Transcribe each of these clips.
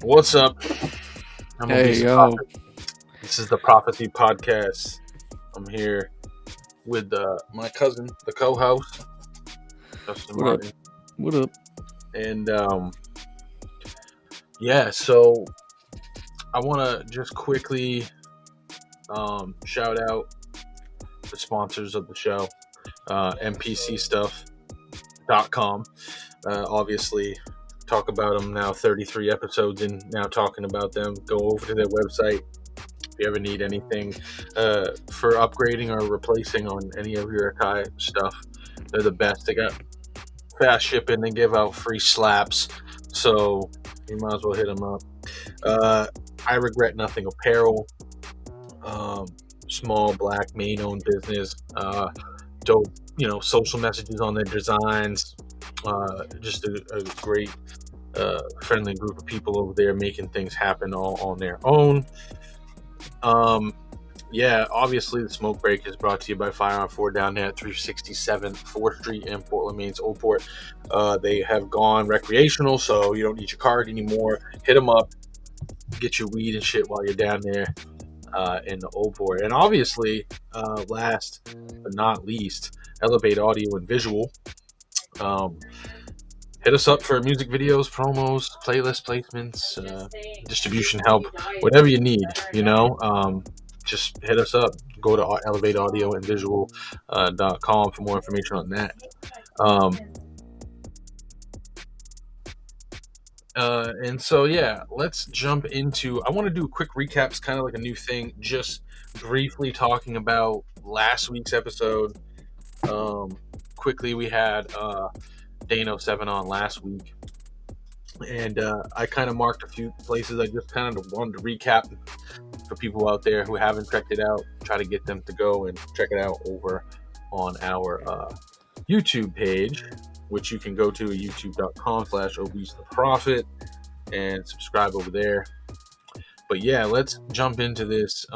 What's up? I'm Hey, yo. This is the Prophecy Podcast. I'm here with my cousin, the co-host, Justin What Martin. up? What up? And so I want to just quickly shout out the sponsors of the show, mpcstuff.com. Obviously, talk about them now, 33 episodes in, now talking about them. Go over to their website if you ever need anything for upgrading or replacing on any of your Akai stuff. They're the best. They got fast shipping. They give out free slaps, so you might as well hit them up. I Regret Nothing Apparel, small black Maine-owned business. Dope, social messages on their designs. Just a great, friendly group of people over there making things happen all on their own. Obviously the Smoke Break is brought to you by Firearm 4 down there at 367 4th Street in Portland, Maine's Old Port. They have gone recreational, so you don't need your card anymore. Hit them up, get your weed and shit while you're down there in the Old Port. And obviously, last but not least, Elevate Audio and Visual. Hit us up for music videos, promos, playlist placements, distribution help, whatever you need, just hit us up. Go to elevateaudioandvisual.com for more information on that. Let's jump into, I want to do a quick recap. It's kind of like a new thing, just briefly talking about last week's episode. Quickly, we had Dano 7 on last week, and I kind of marked a few places. I just kind of wanted to recap for people out there who haven't checked it out, try to get them to go and check it out over on our YouTube page, which you can go to youtube.com/obesetheprophet and subscribe over there. But yeah, let's jump into this,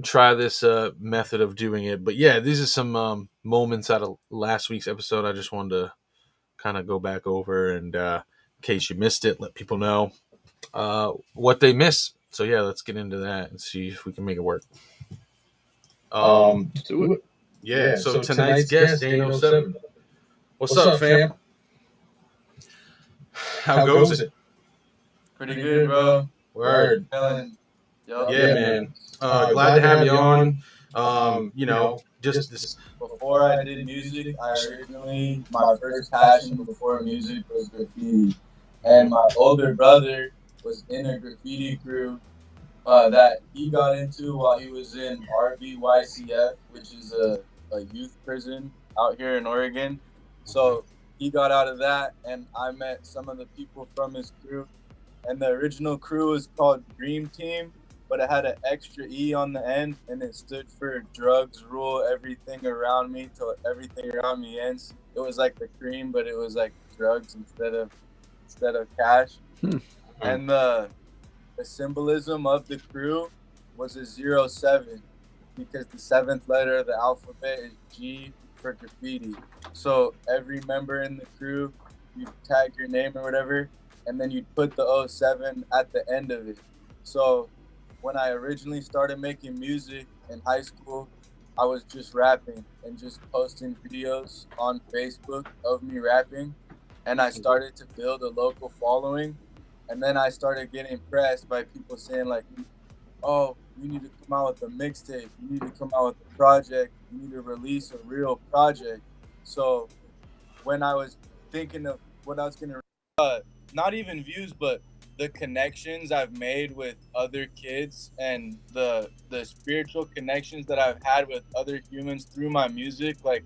try this method of doing it. But yeah, these are some moments out of last week's episode I just wanted to kind of go back over, and in case you missed it, let people know what they missed. So yeah, let's get into that and see if we can make it work. Do it. Yeah, so tonight's guest, Dano 7. What's up, fam? How goes it? Pretty good, bro. Word. Feeling. Yeah, man. Glad to have you on. Just this. Before I did music, my first passion before music was graffiti. And my older brother was in a graffiti crew that he got into while he was in RBYCF, which is a youth prison out here in Oregon. So he got out of that, and I met some of the people from his crew. And the original crew was called Dream Team, but it had an extra E on the end, and it stood for drugs rule everything around me till everything around me ends. It was like the cream, but it was like drugs instead of cash. And the symbolism of the crew was a 07, because the seventh letter of the alphabet is G for graffiti. So every member in the crew, you tag your name or whatever, and then you put the 07 at the end of it. So when I originally started making music in high school, I was just rapping and just posting videos on Facebook of me rapping. And I started to build a local following. And then I started getting pressed by people saying like, oh, you need to come out with a mixtape. You need to come out with a project. You need to release a real project. So when I was thinking of what I was going to, not even views, but the connections I've made with other kids and the spiritual connections that I've had with other humans through my music, like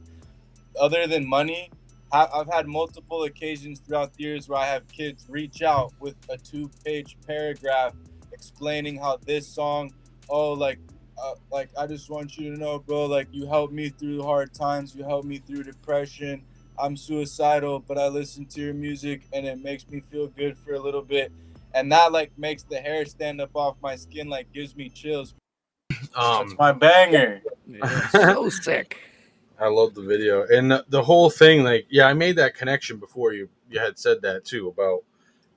other than money, I've had multiple occasions throughout the years where I have kids reach out with a 2-page paragraph explaining how this song, I just want you to know, bro, like you helped me through hard times, you helped me through depression, I'm suicidal, but I listen to your music and it makes me feel good for a little bit. And that like makes the hair stand up off my skin, like gives me chills. That's my banger. Yeah, so sick. I love the video and the whole thing. Like, yeah, I made that connection before you had said that too about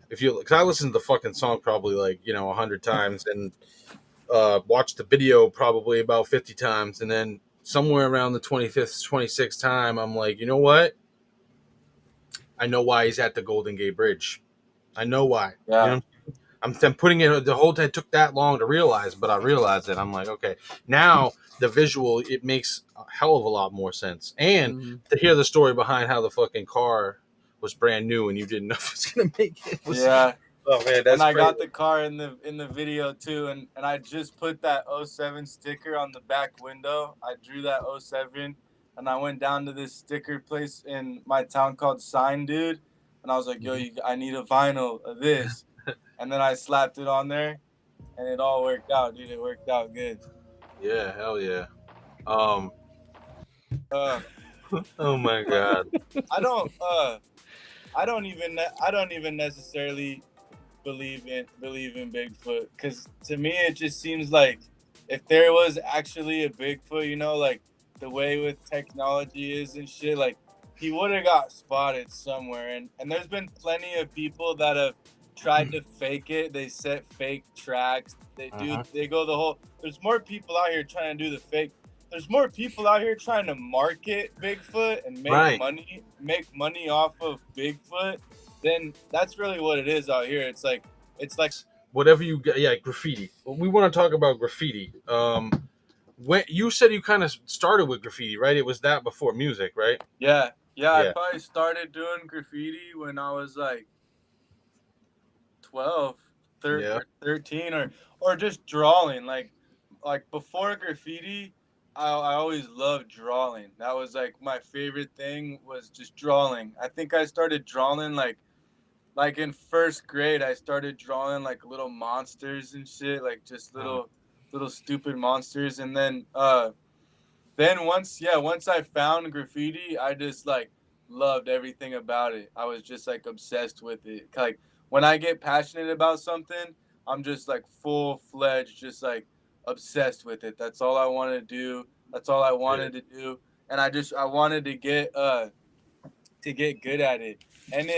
if you, because I listened to the fucking song probably like 100 times, and watched the video probably about 50 times, and then somewhere around the 25th, 26th time, I'm like, you know what? I know why he's at the Golden Gate Bridge. I know why. Yeah. I'm putting it the whole time. It took that long to realize, but I realized it. I'm like, okay, now the visual, it makes a hell of a lot more sense, and to hear the story behind how the fucking car was brand new and you didn't know if it was gonna make it. Yeah. Oh man, that's and I crazy. got the car in the video too, and I just put that 07 sticker on the back window. I drew that 07, and I went down to this sticker place in my town called Sign Dude, and I was like, yo, I need a vinyl of this. And then I slapped it on there, and it all worked out, dude. It worked out good. Yeah, hell yeah. Uh, Oh my god. I don't even necessarily believe in Bigfoot, because to me it just seems like if there was actually a Bigfoot, like the way with technology is and shit, like he would have got spotted somewhere. And there's been plenty of people that have tried to fake it. They set fake tracks. They go the whole. There's more people out here trying to do the fake. There's more people out here trying to market Bigfoot and make money off of Bigfoot. Then that's really what it is out here. It's like whatever you get. Yeah, graffiti. We want to talk about graffiti. When you said you kind of started with graffiti, right? It was that before music, right? Yeah. I probably started doing graffiti when I was like 12, 13, or just drawing. Like before graffiti, I always loved drawing. That was like my favorite thing, was just drawing. I think I started drawing like in first grade. I started drawing like little monsters and shit, like just little stupid monsters. And then once I found graffiti, I just like loved everything about it. I was just like obsessed with it. Like when I get passionate about something, I'm just like full-fledged, just like obsessed with it. That's all I want to do. That's all I wanted to do. And I wanted to get good at it. And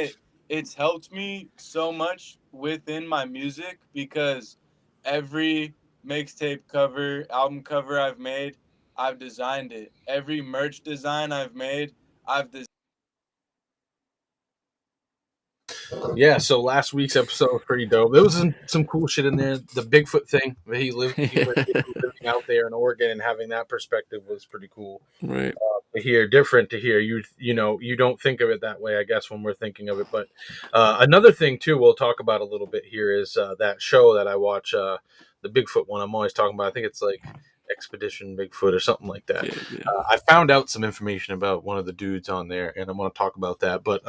it's helped me so much within my music, because every mixtape cover, album cover I've made, I've designed it. Every merch design I've made, I've designed. Yeah, so last week's episode was pretty dope. There was some cool shit in there. The Bigfoot thing, he living out there in Oregon and having that perspective was pretty cool. Right. To hear you don't think of it that way, I guess, when we're thinking of it. But another thing too, we'll talk about a little bit here is that show that I watch, the Bigfoot one. I'm always talking about. I think it's like Expedition Bigfoot or something like that. Yeah. I found out some information about one of the dudes on there, and I want to talk about that. But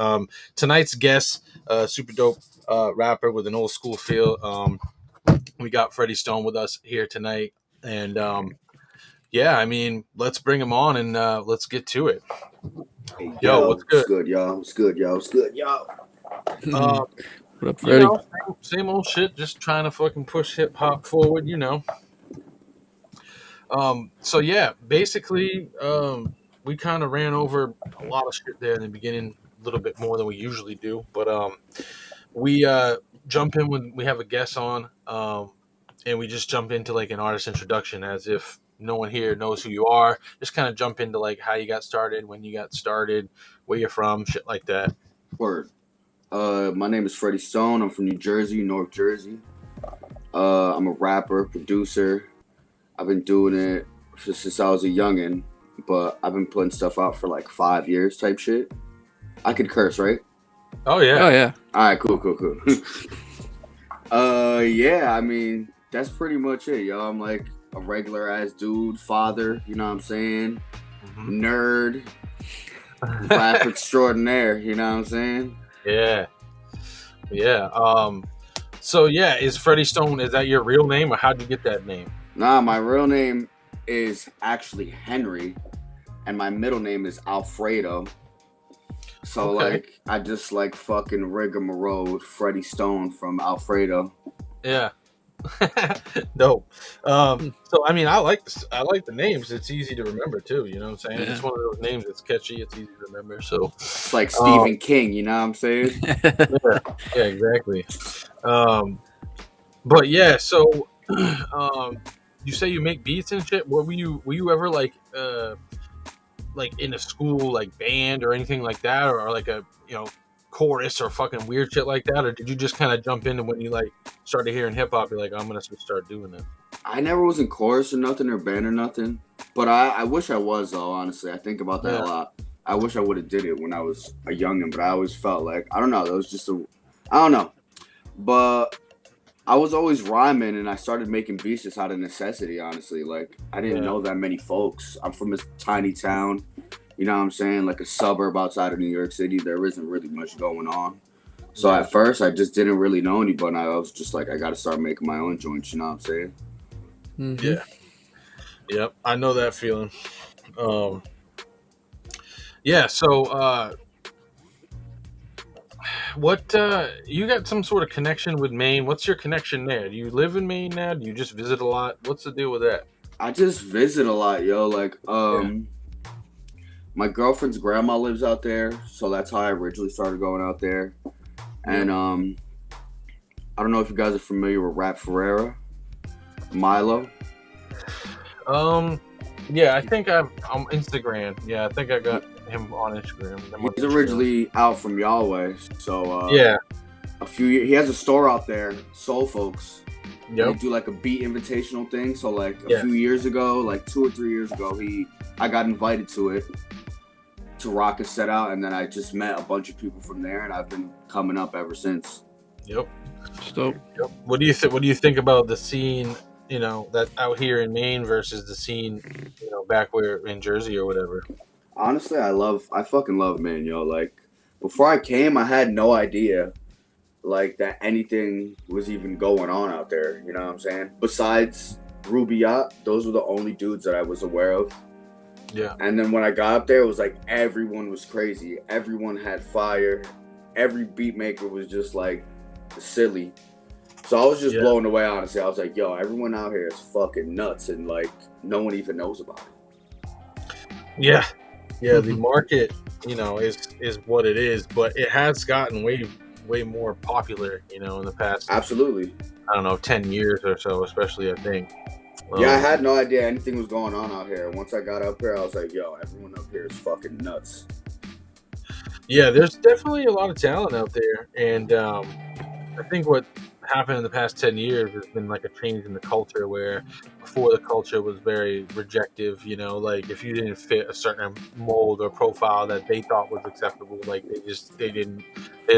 tonight's guest, super dope rapper with an old school feel. We got Freddy Stone with us here tonight, and yeah, I mean, let's bring him on and let's get to it. Hey, yo, what's good? What's good, y'all? What's good, y'all? What's good, y'all? What up, Freddy? Same old shit, just trying to fucking push hip hop forward, So yeah, basically, we kind of ran over a lot of shit there in the beginning, a little bit more than we usually do, but we jump in when we have a guest on, and we just jump into like an artist introduction as if no one here knows who you are. Just kind of jump into like how you got started, when you got started, where you're from, shit like that. Word. My name is Freddy Stone. I'm from New Jersey, North Jersey. I'm a rapper, producer. I've been doing it since I was a youngin', but I've been putting stuff out for like 5 years type shit. I could curse, right? Oh yeah. All right, cool. Yeah, I mean, that's pretty much it, yo. I'm like a regular ass dude, father, you know what I'm saying? Mm-hmm. Nerd, rap extraordinaire, you know what I'm saying? Yeah. So yeah, is Freddy Stone, is that your real name, or how'd you get that name? Nah, my real name is actually Henry, and my middle name is Alfredo. So like, I just like fucking rigmarole Freddy Stone from Alfredo. Yeah. Dope. So I mean, I like the names. It's easy to remember too. You know what I'm saying? Yeah. It's one of those names that's catchy. It's easy to remember. So It's like Stephen King, you know what I'm saying? yeah, exactly. But yeah, so you say you make beats and shit. What were you ever like in a school like band or anything like that, or like a chorus or fucking weird shit like that, or did you just kind of jump into when you like started hearing hip hop? You're like, I'm gonna start doing it. I never was in chorus or nothing or band or nothing, but I wish I was though. Honestly, I think about that a lot. I wish I would have did it when I was a youngin', but I always felt like I don't know. That was just I don't know, but I was always rhyming, and I started making beats just out of necessity. Honestly, like I didn't know that many folks. I'm from a tiny town, you know what I'm saying, like a suburb outside of New York City. There isn't really much going on. So at first, I just didn't really know anybody. I was just like, I got to start making my own joints. You know what I'm saying? Mm-hmm. Yeah. Yep, I know that feeling. Yeah. So, what you got some sort of connection with Maine? What's your connection there? Do you live in Maine now? Do you just visit a lot? What's the deal with that? I just visit a lot, yo. Like, my girlfriend's grandma lives out there, so that's how I originally started going out there. And I don't know if you guys are familiar with Rap Ferreira, Milo. Yeah, I think I'm on Instagram. Yeah, I think I got him on Instagram. He's originally out from Yahweh, so he has a store out there, Soul Folks. They do like a beat invitational thing. So like a few years ago, like 2 or 3 years ago, I got invited to it to rock a set out, and then I just met a bunch of people from there, and I've been coming up ever since. Yep. What do you think about the scene? That out here in Maine versus the scene, back where in Jersey or whatever. Honestly, I fucking love Maine, yo. Like, before I came, I had no idea, like, that anything was even going on out there. You know what I'm saying? Besides Ruby Yacht, those were the only dudes that I was aware of. Yeah. And then when I got up there, it was like everyone was crazy. Everyone had fire. Every beat maker was just like silly. So I was just blown away, honestly. I was like, yo, everyone out here is fucking nuts, and like no one even knows about it. Yeah. Yeah, the market, is what it is, but it has gotten way more popular, in the past. Absolutely. I don't know, 10 years or so, especially, I think. Yeah, I had no idea anything was going on out here. Once I got up here, I was like, yo, everyone up here is fucking nuts. Yeah, there's definitely a lot of talent out there, and I think what happened in the past 10 years has been like a change in the culture, where before the culture was very rejective, like if you didn't fit a certain mold or profile that they thought was acceptable, like they didn't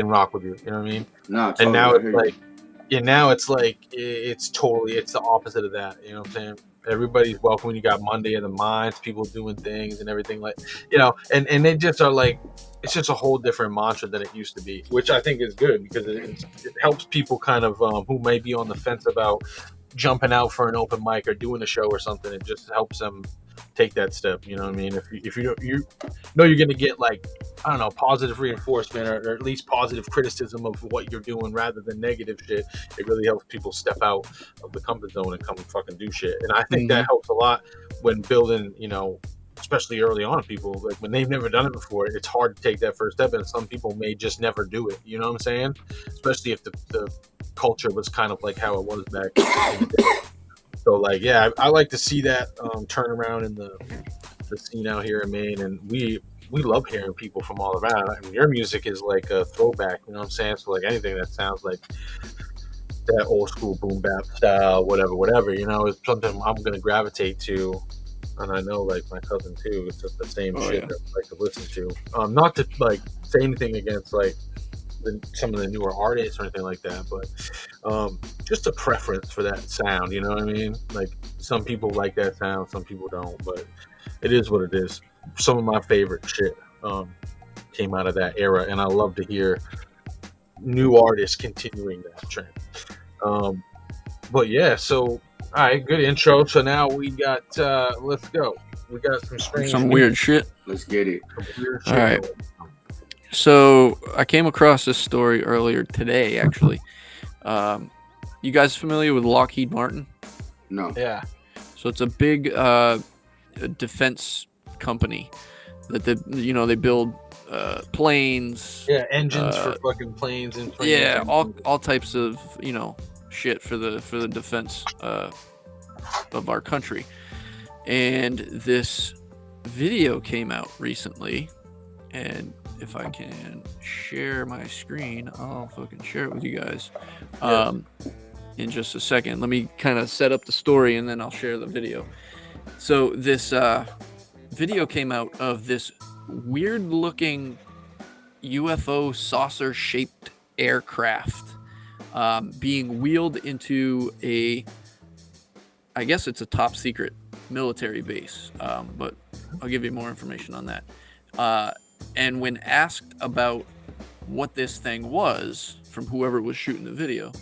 rock with you, you know what I mean? No, totally. And now it's like, it's the opposite of that, you know what I'm saying? Everybody's welcome. You got Monday in the Minds, people doing things and everything, like, and they just are like, it's just a whole different mantra than it used to be, which I think is good, because it helps people kind of who may be on the fence about jumping out for an open mic or doing a show or something. It just helps them take that step. You know what I mean? If you know you're going to get, like, I don't know, positive reinforcement or at least positive criticism of what you're doing rather than negative shit, it really helps people step out of the comfort zone and come and fucking do shit. And I think that helps a lot when building, especially early on, people, like, when they've never done it before, it's hard to take that first step, and some people may just never do it. You know what I'm saying? Especially if the culture was kind of like how it was back in the day. So, like, yeah, I like to see that turn around in the scene out here in Maine, and we love hearing people from all around. I mean, your music is like a throwback, you know what I'm saying? So, like, anything that sounds like that old school boom bap style, whatever, is something I'm gonna gravitate to. And I know, like, my cousin too, it's just the same shit that I like to listen to. Not to, like, say anything against, like, some of the newer artists or anything like that, but just a preference for that sound, you know what I mean? Like, some people like that sound, some people don't, but it is what it is. Some of my favorite shit came out of that era, and I love to hear new artists continuing that trend. But yeah, so all right, good intro. So now we got, let's go. We got some weird shit. Let's get it. All right. So I came across this story earlier today, actually. you guys familiar with Lockheed Martin? No. Yeah. So it's a big defense company that they build planes. Yeah, engines for fucking planes and planes. Yeah, all types of shit for the defense of our country. And this video came out recently, and if I can share my screen, I'll fucking share it with you guys in just a second. Let me kind of set up the story, and then I'll share the video. So this video came out of this weird-looking UFO saucer-shaped aircraft being wheeled into I guess it's a top-secret military base, but I'll give you more information on that. And when asked about what this thing was from whoever was shooting the video,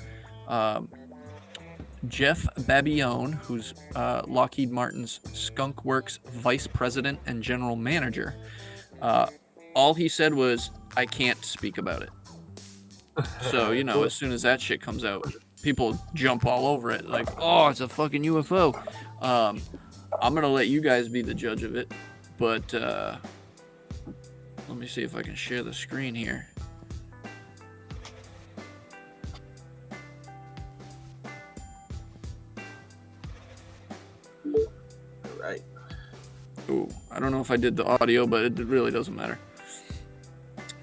Jeff Babione, who's Lockheed Martin's Skunk Works vice president and general manager, all he said was, "I can't speak about it." So, as soon as that shit comes out, people jump all over it. Like, oh, it's a fucking UFO. I'm going to let you guys be the judge of it. But let me see if I can share the screen here. Right. Ooh, I don't know if I did the audio, but it really doesn't matter.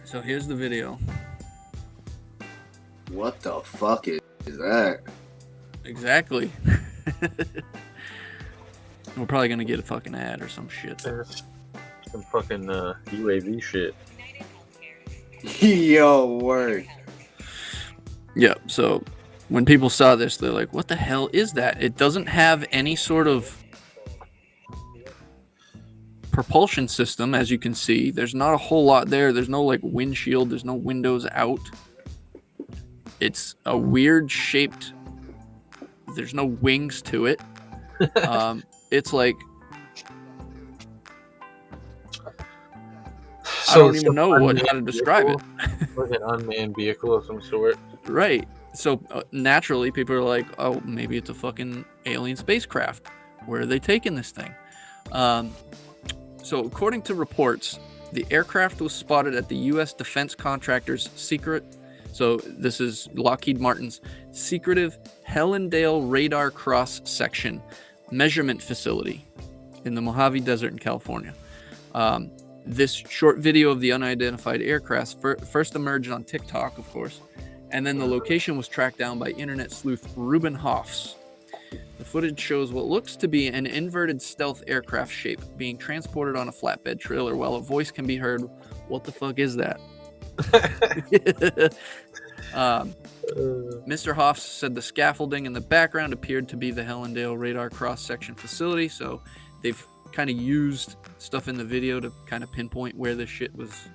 So here's the video. What the fuck is that? Exactly. We're probably gonna get a fucking ad or some shit. Some fucking UAV shit. Yo, word. Yeah, so when people saw this, they're like, what the hell is that? It doesn't have any sort of propulsion system, as you can see. There's not a whole lot there. There's no like windshield. There's no windows out. It's a weird shaped. There's no wings to it. It's like I don't even know how to describe it. Like an unmanned vehicle of some sort. Right. So naturally, people are like, "Oh, maybe it's a fucking alien spacecraft. Where are they taking this thing?" So according to reports, the aircraft was spotted at the U.S. defense contractor's secret. So this is Lockheed Martin's secretive Helendale Radar Cross Section measurement facility in the Mojave Desert in California. This short video of the unidentified aircraft first emerged on TikTok, of course, and then the location was tracked down by internet sleuth Ruben Hoffs. The footage shows what looks to be an inverted stealth aircraft shape being transported on a flatbed trailer while a voice can be heard, "What the fuck is that?" Mr. Hoffs said the scaffolding in the background appeared to be the Helendale Radar Cross Section facility, so they've kind of used stuff in the video to kind of pinpoint where this shit was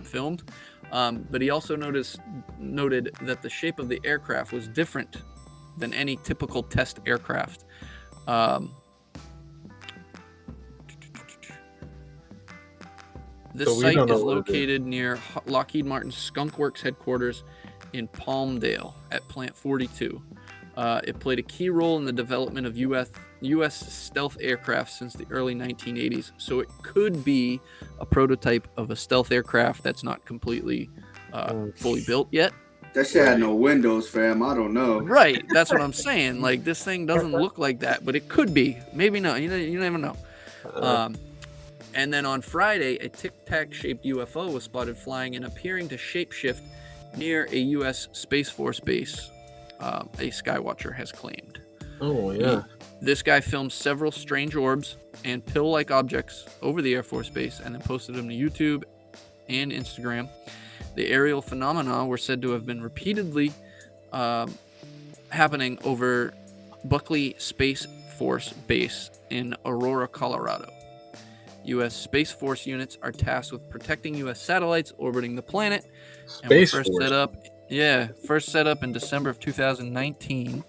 filmed. But he also noted that the shape of the aircraft was different than any typical test aircraft. This site is located near Lockheed Martin's Skunk Works headquarters in Palmdale at Plant 42. It played a key role in the development of U.S. stealth aircraft since the early 1980s, so it could be a prototype of a stealth aircraft that's not completely fully built yet. That shit had no windows, fam. I don't know. Right, that's what I'm saying. Like, this thing doesn't look like that, but it could be. Maybe not. You never know. And then on Friday, a tic-tac-shaped UFO was spotted flying and appearing to shapeshift near a U.S. Space Force base, a Skywatcher has claimed. Oh, yeah. This guy filmed several strange orbs and pill-like objects over the Air Force Base and then posted them to YouTube and Instagram. The aerial phenomena were said to have been repeatedly happening over Buckley Space Force Base in Aurora, Colorado. U.S. Space Force units are tasked with protecting U.S. satellites orbiting the planet. Space Force. First set up in December of 2019.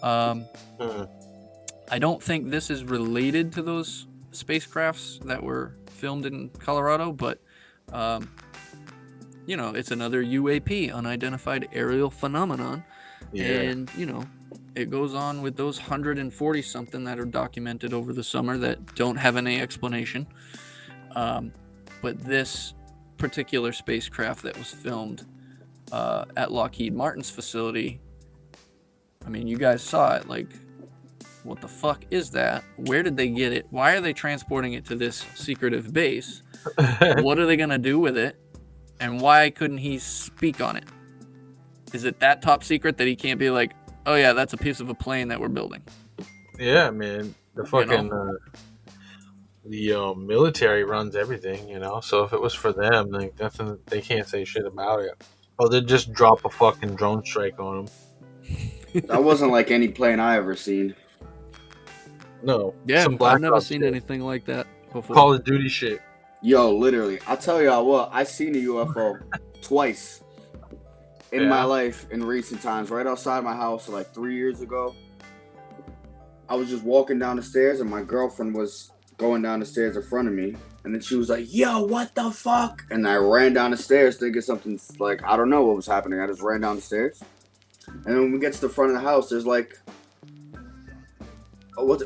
I don't think this is related to those spacecrafts that were filmed in Colorado, but it's another UAP, unidentified aerial phenomenon. Yeah. And, you know, it goes on with those 140 something that are documented over the summer that don't have any explanation. But this particular spacecraft that was filmed at Lockheed Martin's facility, I mean, you guys saw it. Like, what the fuck is that? Where did they get it? Why are they transporting it to this secretive base? What are they going to do with it? And why couldn't he speak on it? Is it that top secret that he can't be like, oh yeah, that's a piece of a plane that we're building? Yeah, man. The fucking the military runs everything, you know. So if it was for them, like nothing, they can't say shit about it. Oh, they'd just drop a fucking drone strike on them. That wasn't like any plane I ever seen. No. Yeah, some I've Black never Ops seen shit. anything like that before. Call of Duty shit. Yo, literally, I tell y'all what, I seen a UFO twice in my life in recent times. Right outside my house, like 3 years ago. I was just walking down the stairs, and my girlfriend was going down the stairs in front of me. And then she was like, yo, what the fuck? And I ran down the stairs thinking something, like, I don't know what was happening. I just ran down the stairs. And then when we get to the front of the house, there's like, what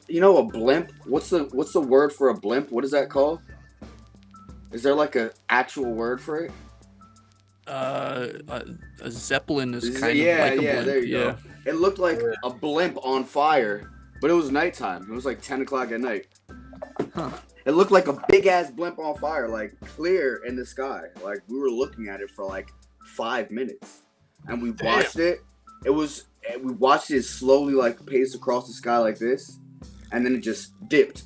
you know, a blimp? What's the word for a blimp? What is that called? Is there like a actual word for it? A Zeppelin is kind of like a blimp. There you go. It looked like a blimp on fire, but it was nighttime. It was like 10 o'clock at night. Huh. It looked like a big ass blimp on fire, like clear in the sky. Like we were looking at it for like 5 minutes, and we watched it. We watched it slowly, like pace across the sky like this, and then it just dipped.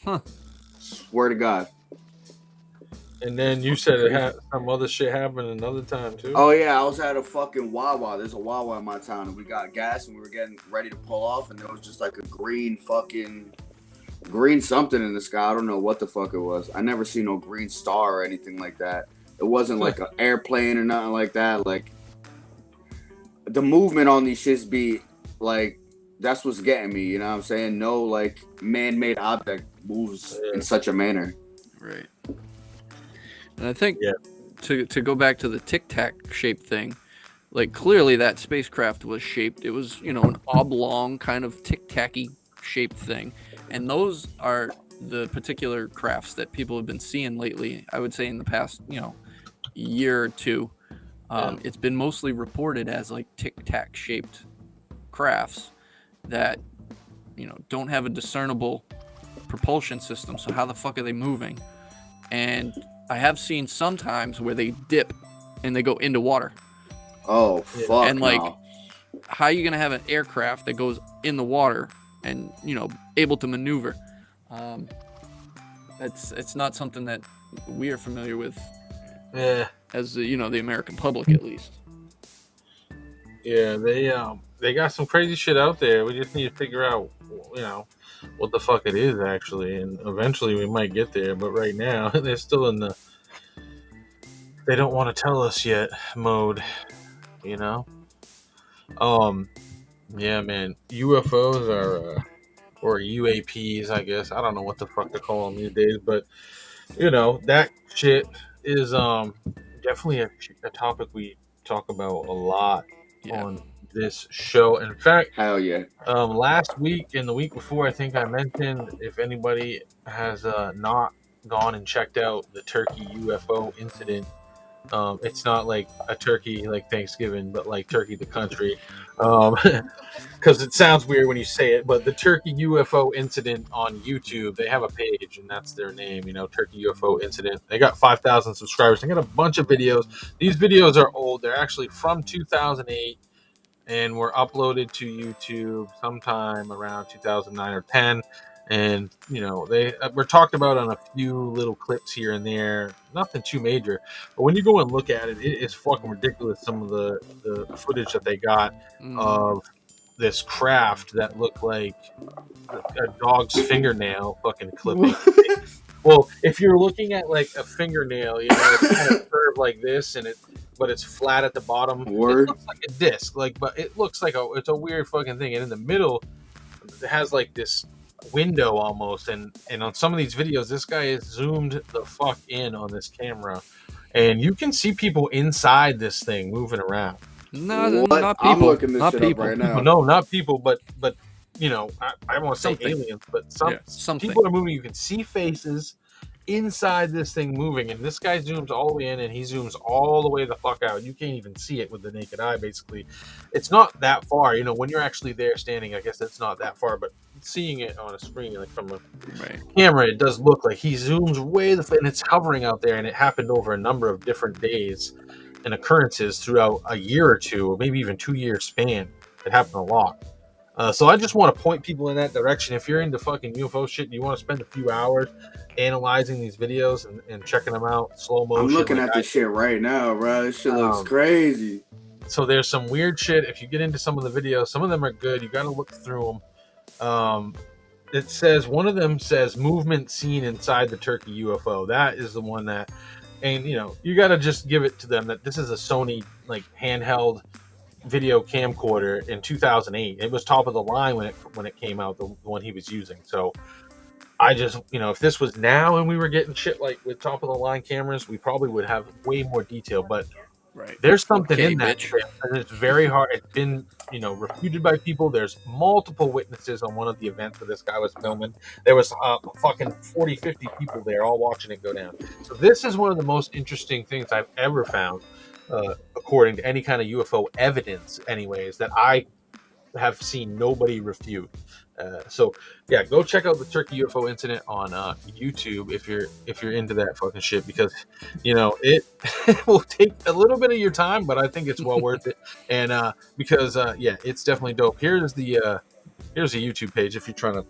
Huh. Swear to God. And then you said it had some other shit happen another time too. Oh yeah, I was at a fucking Wawa. There's a Wawa in my town, and we got gas, and we were getting ready to pull off, and there was just like a green something in the sky. I don't know what the fuck it was. I never seen no green star or anything like that. It wasn't like an airplane or nothing like that. Like the movement on these shits be like, that's what's getting me. You know what I'm saying? No like man-made object moves in such a manner. Right. And I think to go back to the Tic Tac shaped thing, like clearly that spacecraft was shaped. It was, you know, an oblong kind of tic tacky shaped thing. And those are the particular crafts that people have been seeing lately. I would say in the past, you know, year or two. It's been mostly reported as like tic tac shaped crafts that, you know, don't have a discernible propulsion system. So how the fuck are they moving? And I have seen sometimes where they dip and they go into water. Oh, fuck. And like, how are you going to have an aircraft that goes in the water and, you know, able to maneuver? It's not something that we are familiar with. Yeah. As the, you know, the American public at least. Yeah, they got some crazy shit out there. We just need to figure out, you know, what the fuck it is actually, and eventually we might get there. But right now, they're still in the they don't want to tell us yet mode, you know. Yeah, man, UFOs are or UAPs, I guess. I don't know what the fuck to call them these days, but you know that shit is definitely a topic we talk about a lot on this show. In fact, hell yeah. Last week and the week before, I think I mentioned, if anybody has not gone and checked out the Turkey UFO incident, it's not like a turkey like Thanksgiving, but like Turkey the country, because it sounds weird when you say it. But the Turkey UFO incident on YouTube, they have a page, and that's their name, you know, Turkey UFO incident. They got 5,000 subscribers. They got a bunch of videos. These videos are old. They're actually from 2008. And were uploaded to YouTube sometime around 2009 or 10. And, you know, they were talked about on a few little clips here and there. Nothing too major. But when you go and look at it, it is fucking ridiculous, some of the footage that they got of this craft that looked like a dog's fingernail fucking clipping. Well, if you're looking at like a fingernail, you know, it's kind of curved like this, but it's flat at the bottom. Word. It looks like a disc, but it looks like it's a weird fucking thing. And in the middle, it has like this window almost. And on some of these videos, this guy is zoomed the fuck in on this camera, and you can see people inside this thing moving around. No, What? not I'm people. looking this Not shit people. up right now. No, not people, but you know, I don't want to say Something. aliens, but some Yeah, something. people are moving. You can see faces inside this thing moving, and this guy zooms all the way in, and he zooms all the way the fuck out. You can't even see it with the naked eye. Basically, it's not that far. You know, when you're actually there standing, I guess it's not that far, but seeing it on a screen, like from a camera, it does look like he zooms way and it's hovering out there, and it happened over a number of different days and occurrences throughout a year or two, or maybe even 2 year span. It happened a lot. So I just want to point people in that direction. If you're into fucking UFO shit and you want to spend a few hours analyzing these videos and checking them out slow motion. I'm looking at this shit right now, bro. This shit looks crazy. So there's some weird shit. If you get into some of the videos, some of them are good. You got to look through them. It says, one of them says movement seen inside the Turkey UFO. That is the one that, and you know, you got to just give it to them that this is a Sony like handheld video camcorder in 2008. It was top of the line when it came out, the one he was using. So I just, you know, if this was now and we were getting shit like with top of the line cameras, we probably would have way more detail. But there's something in that trip, and it's very hard. It's been, you know, refuted by people. There's multiple witnesses on one of the events that this guy was filming. There was fucking 40, 50 people there all watching it go down. So this is one of the most interesting things I've ever found, according to any kind of UFO evidence, anyways, that I have seen nobody refute. So yeah, go check out the Turkey UFO incident on YouTube if you're into that fucking shit, because you know it will take a little bit of your time, but I think it's well worth it. And because yeah, it's definitely dope. Here's the YouTube page if you're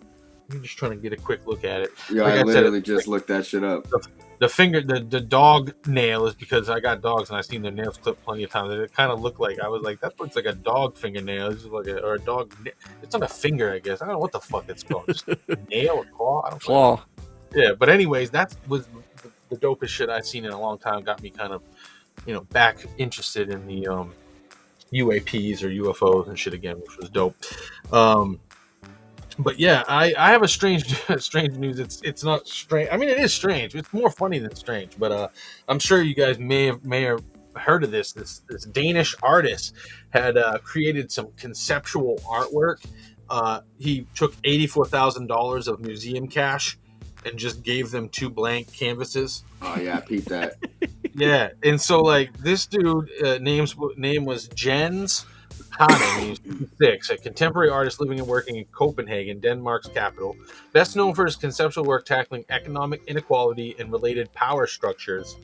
just trying to get a quick look at it. Yeah, like I literally just looked that shit up. The dog nail is because I got dogs and I've seen their nails clipped plenty of times. It kind of looked like, I was like, that looks like a dog fingernail. It's like or a dog. It's not a finger, I guess. I don't know what the fuck it's called. Just a nail or claw. I don't know. Claw. Yeah, but anyways, that was the dopest shit I've seen in a long time. Got me kind of, you know, back interested in the UAPs or UFOs and shit again, which was dope. But yeah, I have a strange news. It's not strange. I mean, it is strange. It's more funny than strange. But I'm sure you guys may have heard of this. This Danish artist had created some conceptual artwork. He took $84,000 of museum cash and just gave them 2 blank canvases. Oh yeah, I peeped that. Yeah, and so like this dude name was Jens Kanen. He's 56, a contemporary artist living and working in Copenhagen, Denmark's capital. Best known for his conceptual work tackling economic inequality and related power structures.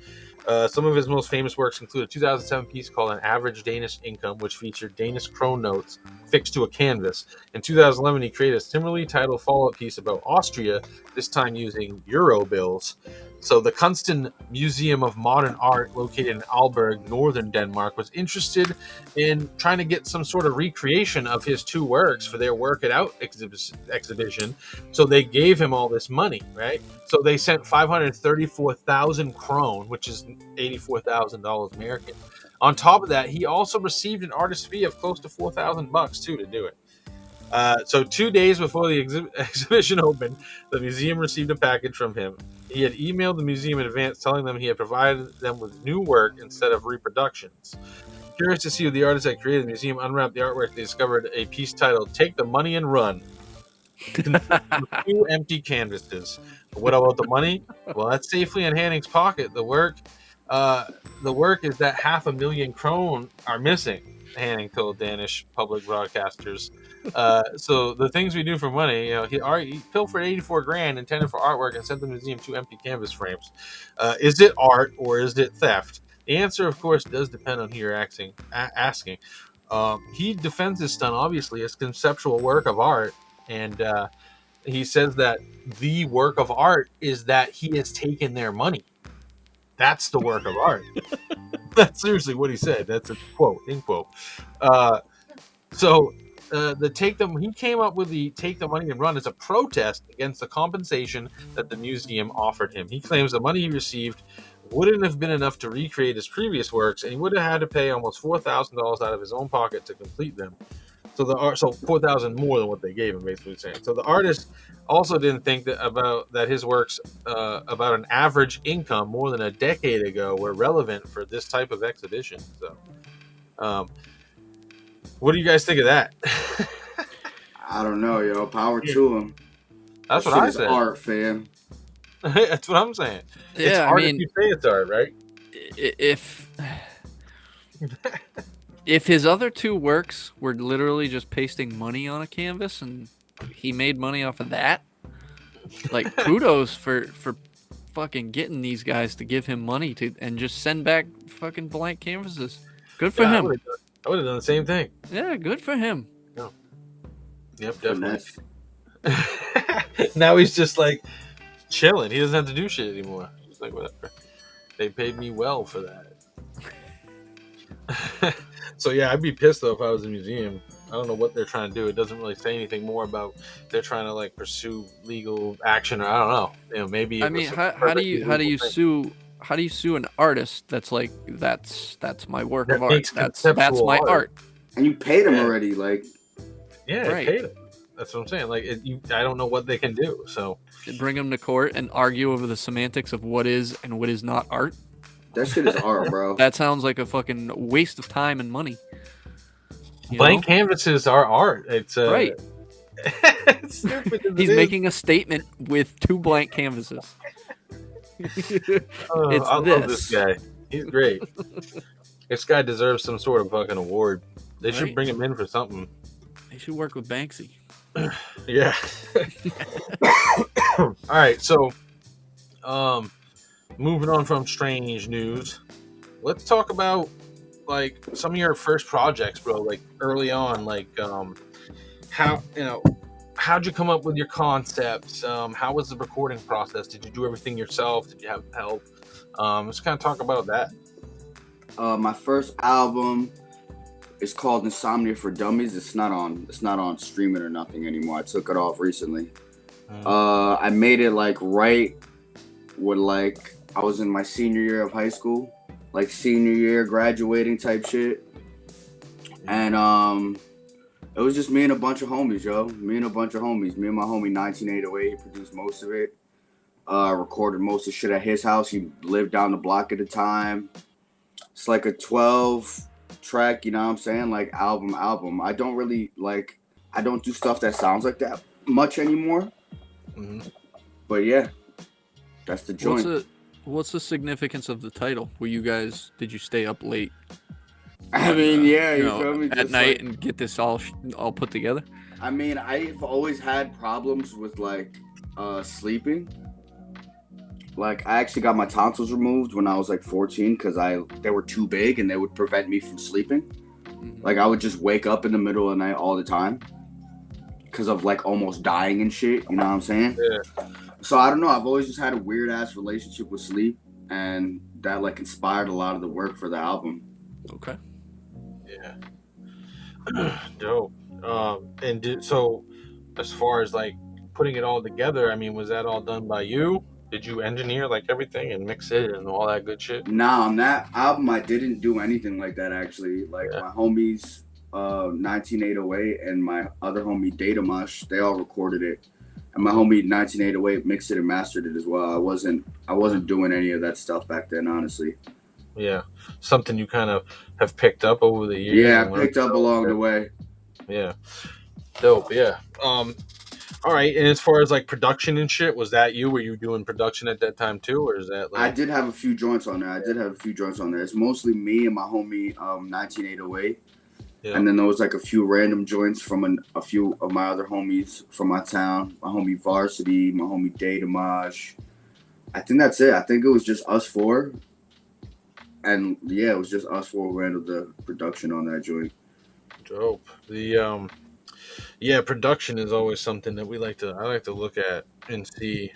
Some of his most famous works include a 2007 piece called An Average Danish Income, which featured Danish krone notes fixed to a canvas. In 2011, he created a similarly titled follow-up piece about Austria, this time using euro bills. So the Kunsten Museum of Modern Art, located in Aalborg, northern Denmark, was interested in trying to get some sort of recreation of his 2 works for their Work It Out exhibition. So they gave him all this money, right? So they sent 534,000 krone, which is $84,000 American. On top of that, he also received an artist fee of close to $4,000 too to do it. So 2 days before the exhibition opened, the museum received a package from him. He had emailed the museum in advance telling them he had provided them with new work instead of reproductions. Curious to see who the artist had created, the museum unwrapped the artwork. They discovered a piece titled "Take the Money and Run." 2 empty canvases. What about the money? Well, that's safely in Hanning's pocket. The work is that 500,000 krone are missing, Hanning told Danish public broadcasters. So the things we do for money, you know, he pilfered 84 grand intended for artwork and sent the museum 2 empty canvas frames. Is it art or is it theft? The answer, of course, does depend on who you're asking. He defends his stunt, obviously, as conceptual work of art, and he says that the work of art is that he has taken their money. That's the work of art. That's seriously what he said. That's a quote, end quote. He came up with the "take the money and run" as a protest against the compensation that the museum offered him. He claims the money he received wouldn't have been enough to recreate his previous works, and he would have had to pay almost $4,000 out of his own pocket to complete them. So $4,000 more than what they gave him, basically saying. So the artist also didn't think that his works about an average income more than a decade ago were relevant for this type of exhibition. So What do you guys think of that? I don't know, yo. Power to him. That's That what shit I is said. art, fam. That's what I'm saying. It's Yeah, I art if mean, you say it's art, right? if his other two works were literally just pasting money on a canvas and he made money off of that, like kudos for fucking getting these guys to give him money to and just send back fucking blank canvases. Good for Yeah, him. I would have done the same thing. Yeah, good for him. Yep, definitely. Finesse. Now he's just like chilling. He doesn't have to do shit anymore. It's like whatever. They paid me well for that. So yeah, I'd be pissed though if I was in a museum. I don't know what they're trying to do. It doesn't really say anything more about they're trying to like pursue legal action, or I don't know. You know, maybe. I mean, how do you sue an artist that's like that's my work of art. That's my art. And you paid him Yeah. already, like. Yeah, Right. paid them. That's what I'm saying. Like, I don't know what they can do. So Bring him to court and argue over the semantics of what is and what is not art. That shit is art, bro. That sounds like a fucking waste of time and money. You blank know? canvases are art. It's Right. it's stupid as He's it is. making a statement with two blank canvases. Oh, it's I love this. this guy. He's great. This guy deserves some sort of fucking award. They should Right. bring him in for something. They should work with Banksy. Yeah. All right. So, moving on from strange news, let's talk about like some of your first projects, bro. Like early on, like how how'd you come up with your concepts? How was the recording process? Did you do everything yourself? Did you have help? Let's kind of talk about that. My first album is called Insomnia for Dummies. It's not on streaming or nothing anymore. I took it off recently. I made it like right when like I was in my senior year of high school, like senior year graduating type shit. And it was just me and a bunch of homies, yo. Me and my homie 19808, he produced most of it. Recorded most of the shit at his house. He lived down the block at the time. It's like a 12 track, you know what I'm saying? Like album. I don't really I don't do stuff that sounds like that much anymore. Mm-hmm. But yeah, that's the joint. What's the significance of the title? Did you stay up late? I mean, yeah, you know, feel me? at Just night and get this all put together? I mean, I've always had problems with sleeping. Like, I actually got my tonsils removed when I was like 14 because they were too big and they would prevent me from sleeping. Mm-hmm. Like, I would just wake up in the middle of the night all the time because of like almost dying and shit. You know what I'm saying? Yeah. So I don't know. I've always just had a weird ass relationship with sleep, and that like inspired a lot of the work for the album. Okay. Yeah. Dope. So as far as like putting it all together, I mean, was that all done by you? Did you engineer like everything and mix it and all that good shit? Nah, on that album I didn't do anything like that actually. Like my homies 19808 and my other homie Datamash, they all recorded it. And my homie 19808 mixed it and mastered it as well. I wasn't doing any of that stuff back then, honestly. Yeah. Something you kind of have picked up over the years. Yeah, I picked up along the way. Yeah. Dope, yeah. All right, and as far as like production and shit, was that you? Were you doing production at that time too, or is that like? I did have a few joints on there. It's mostly me and my homie 19808. Yeah. And then there was like a few random joints from a few of my other homies from my town. My homie Varsity, my homie Datamash. I think that's it. I think it was just us four. And yeah, it was just us four who handled the production on that joint. Dope. Production is always something that I like to look at and see,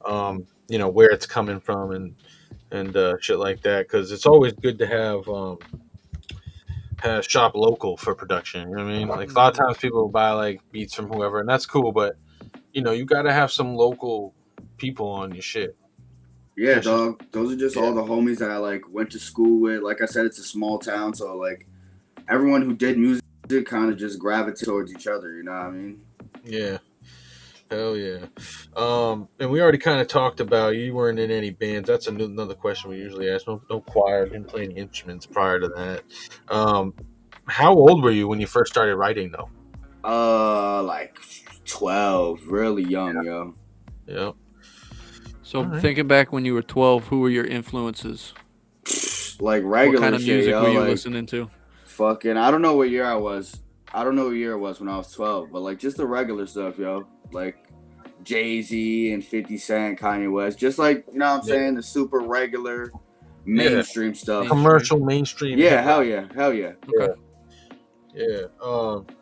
where it's coming from and shit like that, because it's always good to have shop local for production. You know what I mean? Like a lot of times people buy like beats from whoever, and that's cool, but you got to have some local people on your shit. Yeah, dog. Those are just all the homies that I like went to school with. Like I said, it's a small town, so like everyone who did music kind of just gravitate towards each other. You know what I mean? Yeah. Hell yeah. And we already kind of talked about you weren't in any bands. That's another question we usually ask. No choir, didn't play any instruments prior to that. How old were you when you first started writing, though? Like 12, really young, yo. Yeah. So All right. thinking back when you were 12, who were your influences? Like What regular kind of shit, music yo. were you Like listening to? fucking, I don't know what year I was. I don't know what year it was when I was 12, but like just the regular stuff, yo. Like Jay-Z and 50 Cent, Kanye West, just like, you know what I'm Yeah. saying, the super regular mainstream stuff. Commercial, mainstream. Yeah, hip-hop. hell yeah. Okay. Yeah.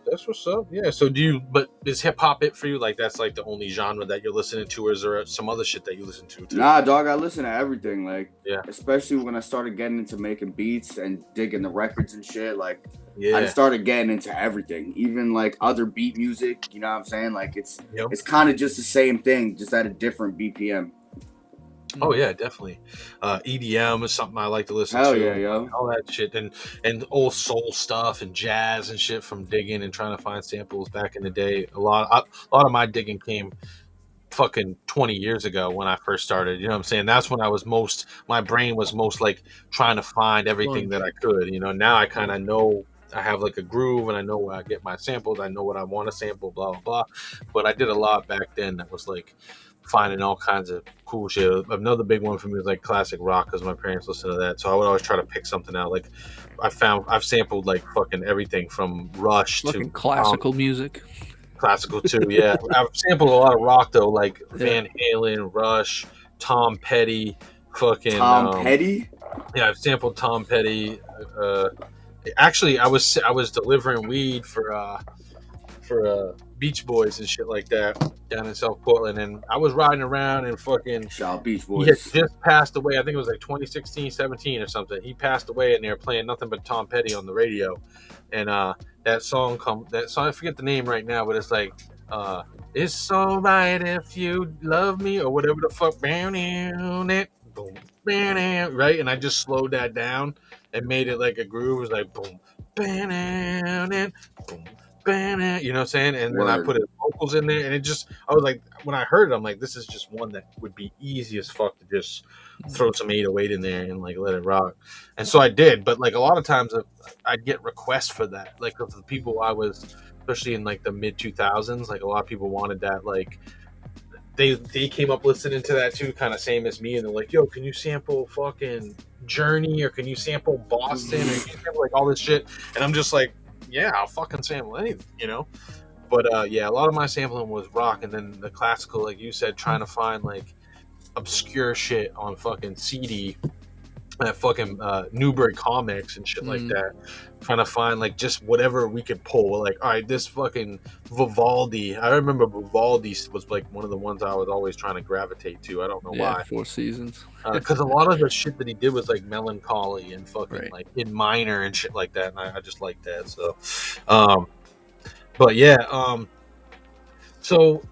That's what's up. Yeah. So but is hip hop it for you? Like that's like the only genre that you're listening to, or is there some other shit that you listen to too? Nah, dog, I listen to everything. Like, Yeah. especially when I started getting into making beats and digging the records and shit. Like, Yeah. I started getting into everything, even like other beat music. You know what I'm saying? Like, it's Yep. kind of just the same thing, just at a different BPM. Oh yeah, definitely. EDM is something I like to listen Hell to. yeah, yo. All that shit and old soul stuff and jazz and shit from digging and trying to find samples back in the day. A lot of my digging came fucking 20 years ago when I first started. You know what I'm saying? That's when my brain was most like trying to find everything that I could. You know, now I kind of know. I have like a groove and I know where I get my samples. I know what I want to sample, blah, blah, blah. But I did a lot back then that was like finding all kinds of cool shit. Another big one for me was like classic rock because my parents listened to that. So I would always try to pick something out. Like I've sampled like fucking everything from Rush Fucking to classical music. classical too. Yeah, I've sampled a lot of rock though, like Yeah. Van Halen, Rush, Tom Petty, fucking Tom Petty? Yeah, I've sampled Tom Petty. Actually, I was delivering weed for Beach Boys and shit like that down in South Portland, and I was riding around and fucking. Shout out Beach He had Boys. just passed away. I think it was like 2016, 17 or something. He passed away, and they were playing nothing but Tom Petty on the radio. And that song, I forget the name right now, but it's like, it's alright if you love me, or whatever the fuck. Boom, right? And I just slowed that down and made it like a groove. It was like boom, boom, you know what I'm saying? And then I Word. put his vocals in there, and I was like, when I heard it, I'm like, this is just one that would be easy as fuck to just throw some 808 in there and like let it rock. And so I did, but like a lot of times I'd get requests for that, like of the people I was, especially in like the mid 2000s, like a lot of people wanted that, like they came up listening to that too, kind of same as me, and they're like, yo, can you sample fucking Journey, or can you sample Boston, or can you sample like all this shit? And I'm just like, yeah, I'll fucking sample anything, you know. But yeah, a lot of my sampling was rock, and then the classical, like you said, trying to find like obscure shit on fucking CD, that fucking Newbury Comics and shit like that. Trying to find like just whatever we could pull. Like, all right, this fucking Vivaldi. I remember Vivaldi was like one of the ones I was always trying to gravitate to. I don't know why. Four Seasons. Because a lot of the shit that he did was like melancholy and fucking Right. like in minor and shit like that, and I just like that. So, but yeah, so,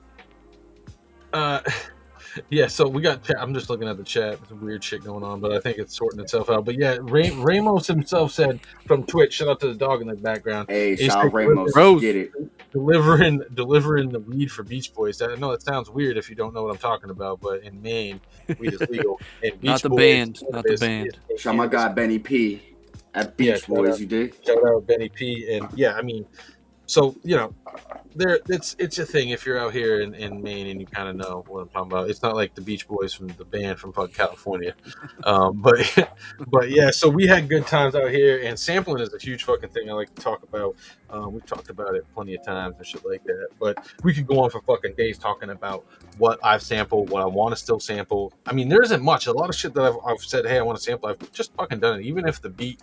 yeah, so we got chat. I'm just looking at the chat. There's some weird shit going on, but I think it's sorting itself out. But yeah, Ramos himself said from Twitch, shout out to the dog in the background. Hey, He shout out said, Ramos. Rose. Get it. delivering the weed for Beach Boys. I know it sounds weird if you don't know what I'm talking about, but in Maine, weed is legal. And Beach Not the Boys band. Not the is- band. is- Shout out my guy Benny P at Beach Yeah, shout Boys, out. you dig? Shout out Benny P. And yeah, I mean, so you know, it's a thing if you're out here in Maine and you kind of know what I'm talking about. It's not like the Beach Boys from the band from fucking California, but yeah. So we had good times out here, and sampling is a huge fucking thing I like to talk about. We've talked about it plenty of times and shit like that. But we could go on for fucking days talking about what I've sampled, what I want to still sample. I mean, there isn't much. A lot of shit that I've said, hey, I want to sample. I've just fucking done it, even if the beat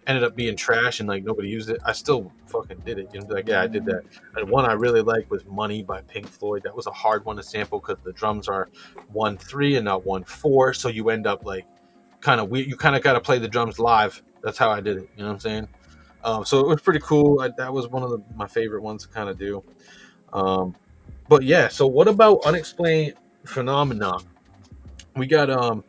ended up being trash and like nobody used it, I still fucking did it. You know, like, yeah, I did that. And one I really liked was Money by Pink Floyd. That was a hard one to sample because the drums are 1/3 and not 1/4, so you end up like kind of weird. You kind of got to play the drums live. That's how I did it. You know what I'm saying? So it was pretty cool. That was one of my favorite ones to kind of do. But yeah, so what about Unexplained Phenomena? We got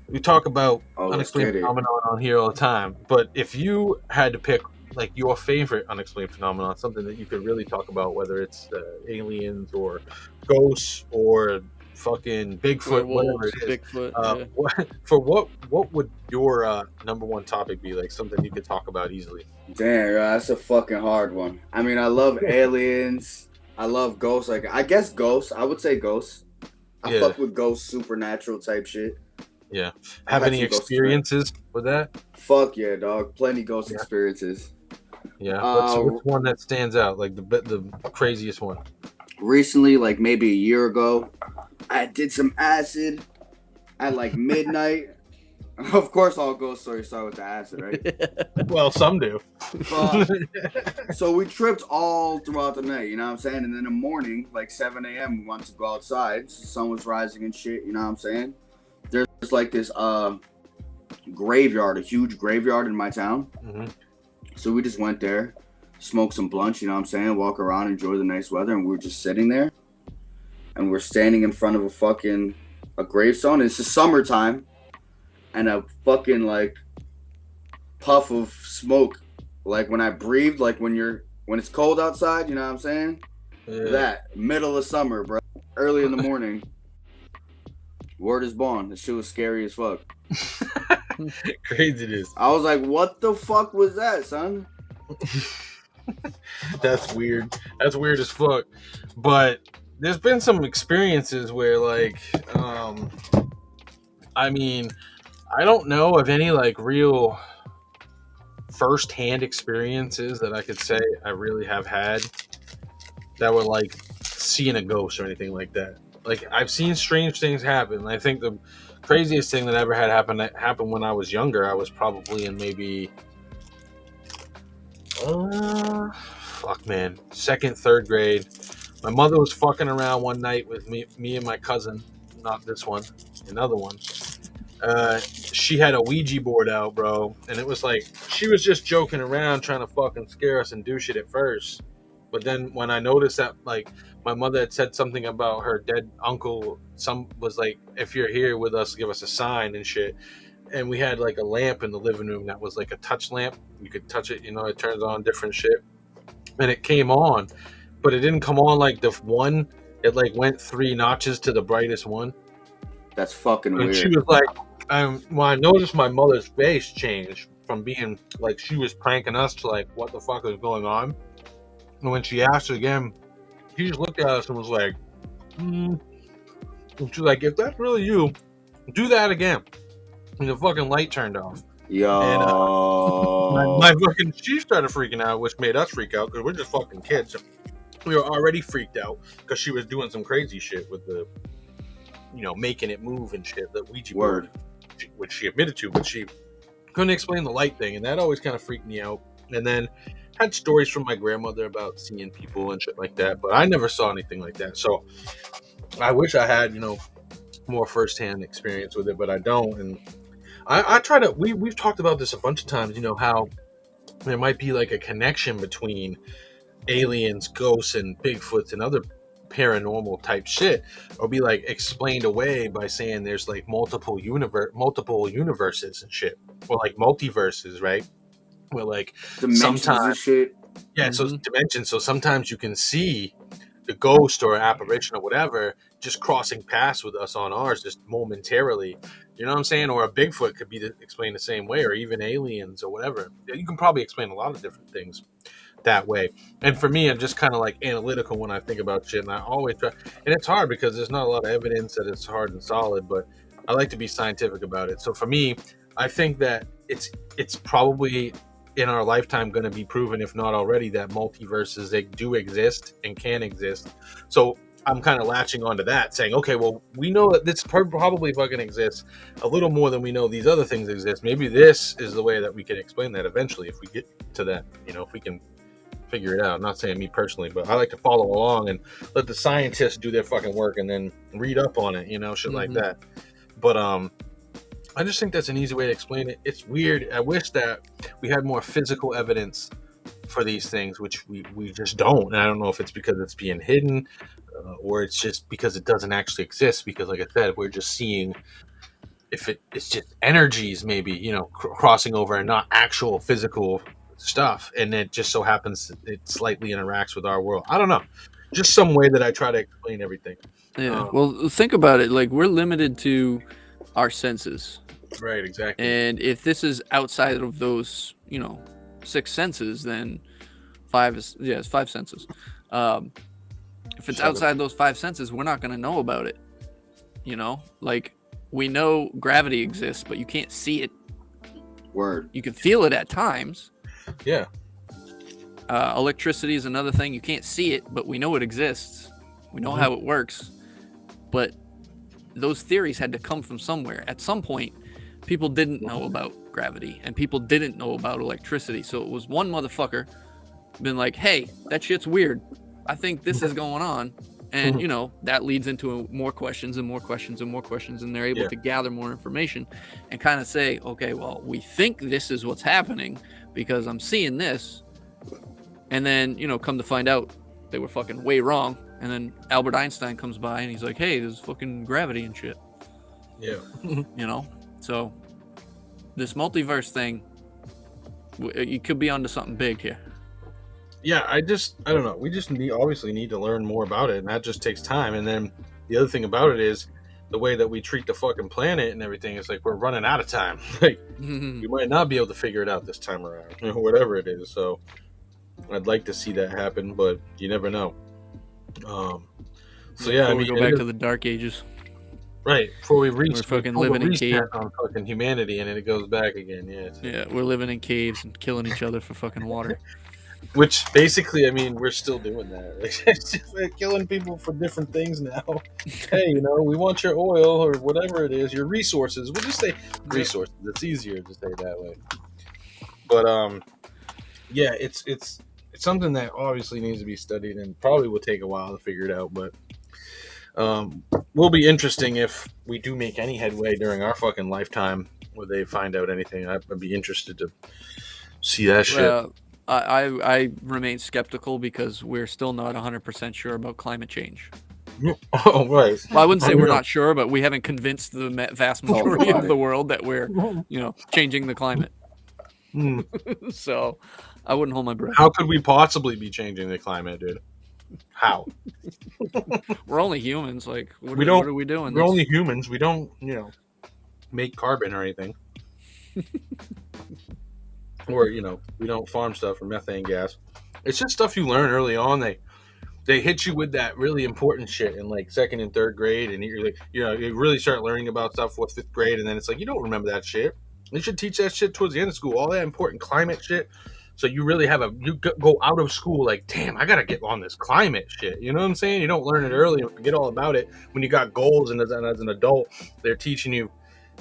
we talk about Oh, let's Unexplained get it. Phenomenon on here all the time, but if you had to pick like your favorite Unexplained Phenomenon, something that you could really talk about, whether it's aliens or ghosts or fucking Bigfoot, whatever Werewolves, it is. Bigfoot. What would your number one topic be? Like something you could talk about easily? Damn, that's a fucking hard one. I mean, I love aliens. I love ghosts. Like, I guess ghosts. I would say ghosts. I fuck with ghosts, supernatural type shit. Yeah. Have any experiences with that? Fuck yeah, dog. Plenty ghost experiences. Yeah. What's one that stands out? Like the craziest one? Recently, like maybe a year ago, I did some acid at like midnight. Of course, all ghost stories start with the acid, right? Well, some do. So we tripped all throughout the night, you know what I'm saying? And then in the morning, like 7 a.m., we wanted to go outside. So the sun was rising and shit, you know what I'm saying? There's like this graveyard, a huge graveyard in my town. Mm-hmm. So we just went there, smoked some blunts, you know what I'm saying? Walk around, enjoy the nice weather. And we were just sitting there. And we're standing in front of a gravestone. It's the summertime. And a fucking like puff of smoke, like when I breathed, like when it's cold outside, you know what I'm saying? Yeah. That middle of summer, bro, early in the morning. Word is born. This shit was scary as fuck. Crazy it is. I was like, what the fuck was that, son? That's weird. That's weird as fuck. But there's been some experiences where, like, I mean, I don't know of any like real first-hand experiences that I could say I really have had that were like seeing a ghost or anything like that. Like, I've seen strange things happen. I think the craziest thing that ever had happen happened when I was younger. I was probably in maybe second, third grade. My mother was fucking around one night with me and my cousin. Not this one, another one. She had a Ouija board out, bro, and it was like she was just joking around trying to fucking scare us and do shit at first. But then when I noticed that, like, my mother had said something about her dead uncle, some was like, if you're here with us, give us a sign and shit. And we had like a lamp in the living room that was like a touch lamp. You could touch it, you know, it turns on different shit. And it came on, but it didn't come on like the one. It like went 3 notches to the brightest one. That's fucking weird. And she was like, when I noticed my mother's face change from being like she was pranking us to like, what the fuck is going on? And when she asked again, she just looked at us and was like, And she's like, if that's really you, do that again. And the fucking light turned off. Yo. And my fucking, she started freaking out, which made us freak out because we're just fucking kids. We were already freaked out because she was doing some crazy shit with the, you know, making it move and shit, the Ouija board, which she admitted to, but she couldn't explain the light thing, and that always kind of freaked me out. And then had stories from my grandmother about seeing people and shit like that, but I never saw anything like that. So I wish I had, you know, more firsthand experience with it, but I don't. And I try to, we've talked about this a bunch of times, you know, how there might be like a connection between aliens, ghosts, and Bigfoots and other paranormal type shit, or be like explained away by saying there's like multiple universes and shit, or like multiverses, right? Where like sometimes shit. Yeah, so dimensions. So sometimes you can see the ghost or apparition or whatever just crossing paths with us on ours just momentarily. You know what I'm saying? Or a Bigfoot could be explained the same way, or even aliens or whatever. You can probably explain a lot of different things that way. And for me, I'm just kind of like analytical when I think about shit, and I always try. And it's hard because there's not a lot of evidence that it's hard and solid, but I like to be scientific about it. So for me, I think that it's probably in our lifetime going to be proven, if not already, that multiverses, they do exist and can exist. So I'm kind of latching onto that, saying, okay, well, we know that this probably fucking exists a little more than we know these other things exist. Maybe this is the way that we can explain that eventually, if we get to that, you know, if we can figure it out. I'm not saying me personally, but I like to follow along and let the scientists do their fucking work and then read up on it, you know, shit like that. But I just think that's an easy way to explain it. It's weird. I wish that we had more physical evidence for these things, which we just don't. And I don't know if it's because it's being hidden or it's just because it doesn't actually exist. Because like I said, we're just seeing if it's just energies maybe, you know, crossing over and not actual physical stuff. And it just so happens it slightly interacts with our world. I don't know. Just some way that I try to explain everything. Yeah. Well, think about it. Like, we're limited to our senses. Right, exactly. And if this is outside of those, 6 senses, then it's 5 senses. If it's 7. outside those 5 senses, we're not going to know about it. Like, we know gravity exists, but you can't see it. Word. You can feel it at times. Yeah. Electricity is another thing. You can't see it, but we know it exists. We know how it works. But those theories had to come from somewhere. At some point, people didn't know about gravity, and people didn't know about electricity. So it was one motherfucker been like, hey, that shit's weird. I think this is going on. And, that leads into more questions and more questions and more questions. And they're able to gather more information and kind of say, okay, well, we think this is what's happening because I'm seeing this. And then, come to find out they were fucking way wrong. And then Albert Einstein comes by and he's like, hey, there's fucking gravity and shit. Yeah. So this multiverse thing, you could be onto something big here. Yeah, I don't know. We just obviously need to learn more about it, and that just takes time. And then the other thing about it is the way that we treat the fucking planet and everything is like we're running out of time. Like, you might not be able to figure it out this time around, whatever it is. So I'd like to see that happen, but you never know. So yeah, we go back to the Dark Ages. Right, before we reach, we're fucking living in caves on fucking humanity, and then it goes back again. Yeah, we're living in caves and killing each other for fucking water. Which basically, I mean, we're still doing that. It's just like killing people for different things now. Hey, we want your oil or whatever it is, your resources. We'll just say resources. It's easier to say that way. But yeah, it's something that obviously needs to be studied and probably will take a while to figure it out. But will be interesting if we do make any headway during our fucking lifetime where they find out anything. I'd be interested to see that shit. Well, I remain skeptical because we're still not 100% sure about climate change. Oh, right. Well, I wouldn't say we're not sure, but we haven't convinced the vast majority of the world that we're, changing the climate. So I wouldn't hold my breath. How could we possibly be changing the climate, dude? How? We're only humans. Like, what are we doing? We're only humans. We don't, make carbon or anything. Or, we don't farm stuff or methane gas. It's just stuff you learn early on. They hit you with that really important shit in like 2nd and 3rd grade, and you're like, you really start learning about stuff with 5th grade, and then it's like you don't remember that shit. They should teach that shit towards the end of school, all that important climate shit. So you really you go out of school like, damn, I gotta get on this climate shit. You know what I'm saying? You don't learn it early and forget all about it when you got goals, and as an adult, they're teaching you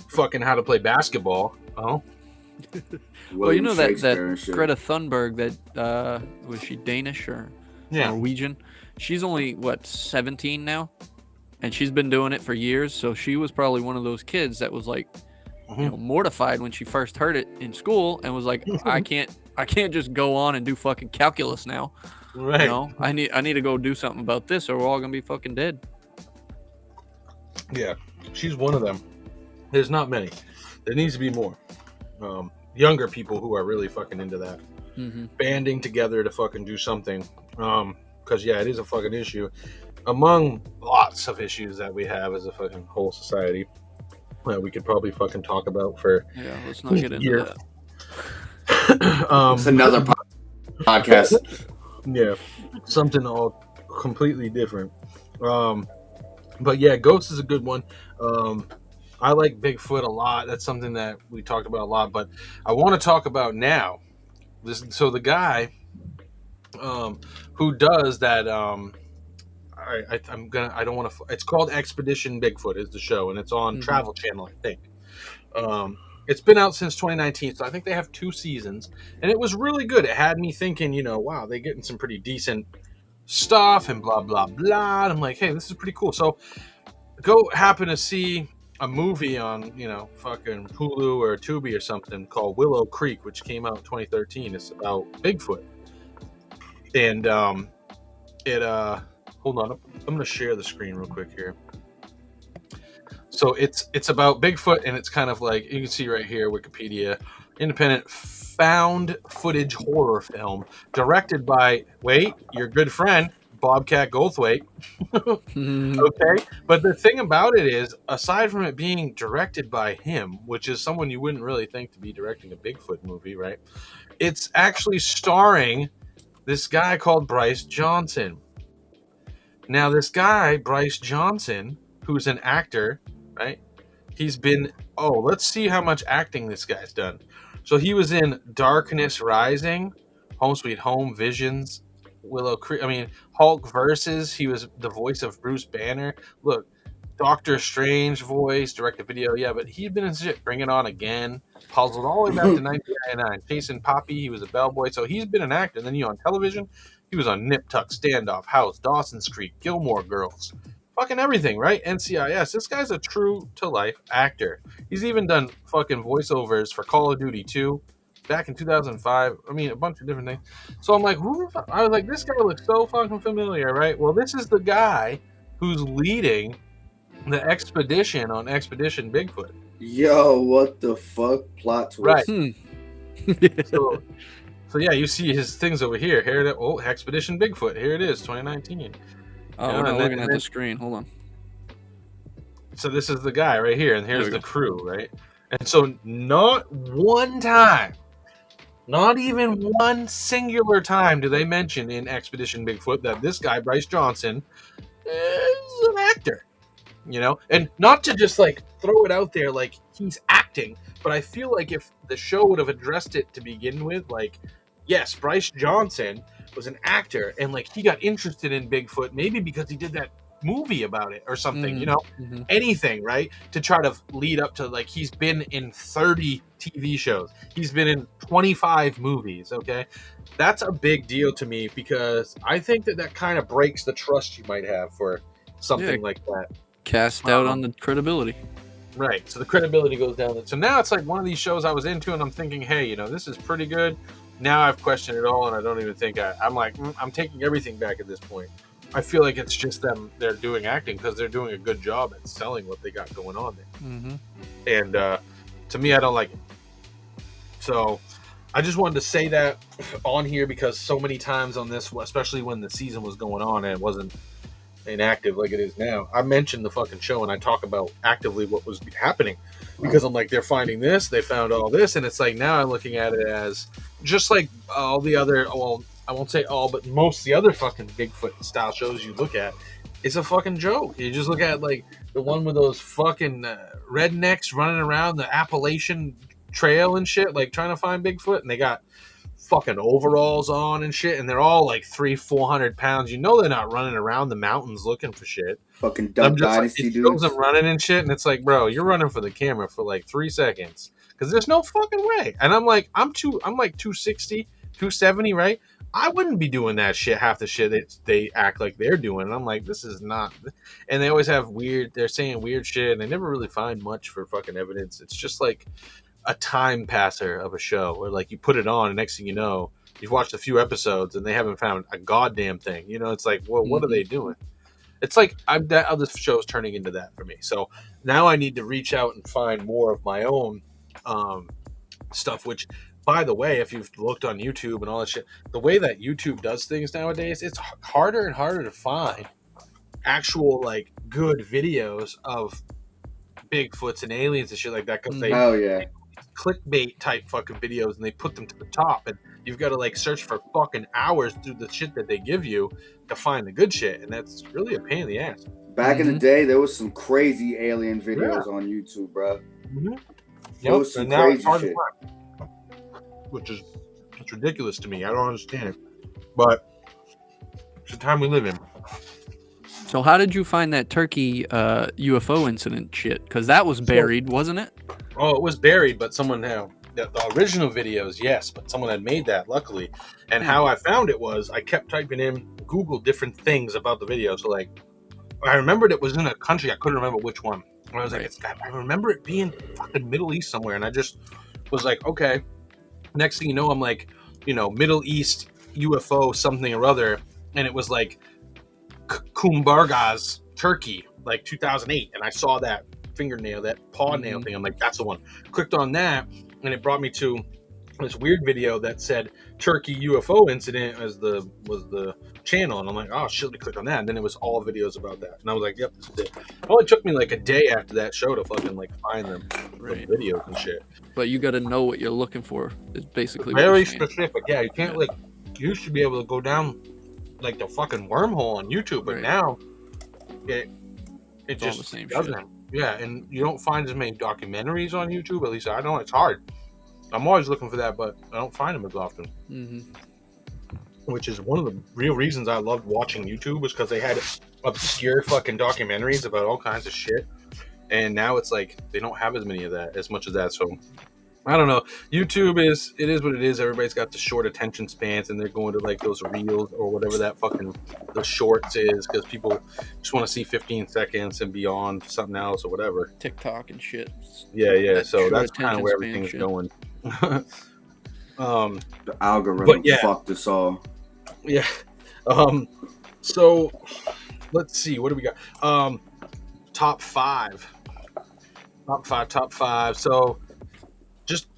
fucking how to play basketball. Oh. Well, you know that Greta Thunberg, that was she Danish or Norwegian? She's only 17 now, and she's been doing it for years. So she was probably one of those kids that was like, mortified when she first heard it in school, and was like, I can't just go on and do fucking calculus now. Right. I need to go do something about this, or we're all gonna be fucking dead. Yeah, she's one of them. There's not many. There needs to be more. Younger people who are really fucking into that, banding together to fucking do something. Because it is a fucking issue among lots of issues that we have as a fucking whole society that we could probably fucking talk about for let's not get into that. It's another podcast. Yeah, something all completely different. But yeah, Ghosts is a good one. I like Bigfoot a lot. That's something that we talked about a lot, but I want to talk about now. So the guy who does that, I don't want to. It's called Expedition Bigfoot is the show, and it's on Travel Channel, I think. It's been out since 2019, so I think they have 2 seasons, and it was really good. It had me thinking, wow, they're getting some pretty decent stuff and blah blah blah. And I'm like, hey, this is pretty cool. So go happen to see a movie on, fucking Hulu or Tubi or something called Willow Creek, which came out in 2013. It's about Bigfoot. And hold on, I'm going to share the screen real quick here. So it's about Bigfoot, and it's kind of like, you can see right here, Wikipedia, independent found footage horror film directed by, your good friend, Bobcat Goldthwait. Okay, but the thing about it is, aside from it being directed by him, which is someone you wouldn't really think to be directing a Bigfoot movie, right? It's actually starring this guy called Bryce Johnson. Now, this guy, Bryce Johnson, who's an actor, right? He's been, let's see how much acting this guy's done. So he was in Darkness Rising, Home Sweet Home, Visions, Willow Creek. I mean, Hulk Versus. He was the voice of Bruce Banner. Look, Doctor Strange voice, directed video. Yeah, but he'd been in shit. Bring It On Again, Puzzled all the way back to 1999. Chasing Poppy. He was a bellboy. So he's been an actor. And then on television, he was on Nip Tuck, Standoff, House, Dawson's Creek, Gilmore Girls. Fucking everything, right? NCIS. This guy's a true to life actor. He's even done fucking voiceovers for Call of Duty 2 back in 2005. I mean, a bunch of different things. So I'm like, who the fuck? I was like, this guy looks so fucking familiar, right? Well, this is the guy who's leading the expedition on Expedition Bigfoot. Yo, what the fuck? Plot twist. Right. So yeah, you see his things over here. Here, Expedition Bigfoot. Here it is, 2019. Oh, we're not looking at the screen. Hold on. So this is the guy right here, and here's the crew, right? And so not one time, not even one singular time do they mention in Expedition Bigfoot that this guy, Bryce Johnson, is an actor. And not to just like throw it out there like he's acting, but I feel like if the show would have addressed it to begin with, like, yes, Bryce Johnson was an actor and like he got interested in Bigfoot maybe because he did that movie about it or something, anything, right? To try to lead up to, like, he's been in 30 TV shows. He's been in 25 movies, okay? That's a big deal to me because I think that kind of breaks the trust you might have for something like that. Cast doubt on the credibility. Right. So the credibility goes down. So now it's like one of these shows I was into and I'm thinking, hey, this is pretty good. Now I've questioned it all and I don't even think I'm like, I'm taking everything back at this point. I feel like it's just them. They're doing acting because they're doing a good job at selling what they got going on there. Mm-hmm. And to me, I don't like it. So I just wanted to say that on here because so many times on this, especially when the season was going on and it wasn't inactive like it is now, I mentioned the fucking show and I talk about actively what was happening because I'm like, they're finding this, they found all this, and it's like now I'm looking at it as just like all the other, well, I won't say all, but most of the other fucking Bigfoot style shows you look at, it's a fucking joke. You just look at like the one with those fucking rednecks running around the Appalachian Trail and shit, like trying to find Bigfoot, and they got fucking overalls on and shit, and they're all like 300-400 pounds. They're not running around the mountains looking for shit. Fucking Duck Dynasty dudes. Them running and shit, and it's like, bro, you're running for the camera for like 3 seconds because there's no fucking way. And I'm like 260, 270, right? I wouldn't be doing that shit, half the shit that they act like they're doing. And I'm like, this is not. And they always have they're saying weird shit, and they never really find much for fucking evidence. It's just like a time passer of a show where like you put it on and next thing you know, you've watched a few episodes and they haven't found a goddamn thing. It's like, well, what are they doing? It's like this show is turning into that for me. So now I need to reach out and find more of my own stuff, which, by the way, if you've looked on YouTube and all that shit, the way that YouTube does things nowadays, it's harder and harder to find actual like good videos of Bigfoots and aliens and shit like that because they clickbait type fucking videos and they put them to the top, and you've got to like search for fucking hours through the shit that they give you to find the good shit, and that's really a pain in the ass. Back in the day, there was some crazy alien videos on YouTube, bro. There was some crazy shit. Which is, it's ridiculous to me. I don't understand it, but it's the time we live in. So how did you find that Turkey UFO incident shit? Because that was buried, wasn't it? Oh, it was buried, but someone had the original videos, yes, but someone had made that, luckily. And how I found it was I kept typing in Google different things about the video. So like, I remembered it was in a country. I couldn't remember which one. And I was like, I remember it being fucking Middle East somewhere. And I just was like, okay. Next thing you know, I'm like, Middle East UFO something or other. And it was like Kumbargaz, Turkey, like 2008. And I saw that fingernail, that paw nail thing. I'm like, that's the one. Clicked on that, and it brought me to this weird video that said Turkey UFO incident was the channel, and I'm like, oh shit, let me click on that, and then it was all videos about that, and I was like, yep, this is it. It only took me like a day after that show to fucking like find them Right. videos and shit. But you got to know what you're looking for. Is basically Very what you're saying. specific. Yeah, you can't like. You used to be able to go down like the fucking wormhole on YouTube, but Right. now it It's all just the same doesn't. shit. Yeah, and you don't find as many documentaries on YouTube. At least I know it's hard. I'm always looking for that, but I don't find them as often. Mm-hmm. Which is one of the real reasons I loved watching YouTube, was because they had obscure fucking documentaries about all kinds of shit. And now it's like they don't have as much of that. So I don't know. YouTube is what it is. Everybody's got the short attention spans, and they're going to like those reels or whatever that fucking the shorts is, because people just want to see 15 seconds and beyond something else or whatever. TikTok and shit. Yeah. So short that's kind of where attention everything's span going. The algorithm But yeah. fucked us all. Yeah. So let's see. What do we got? Top five. So just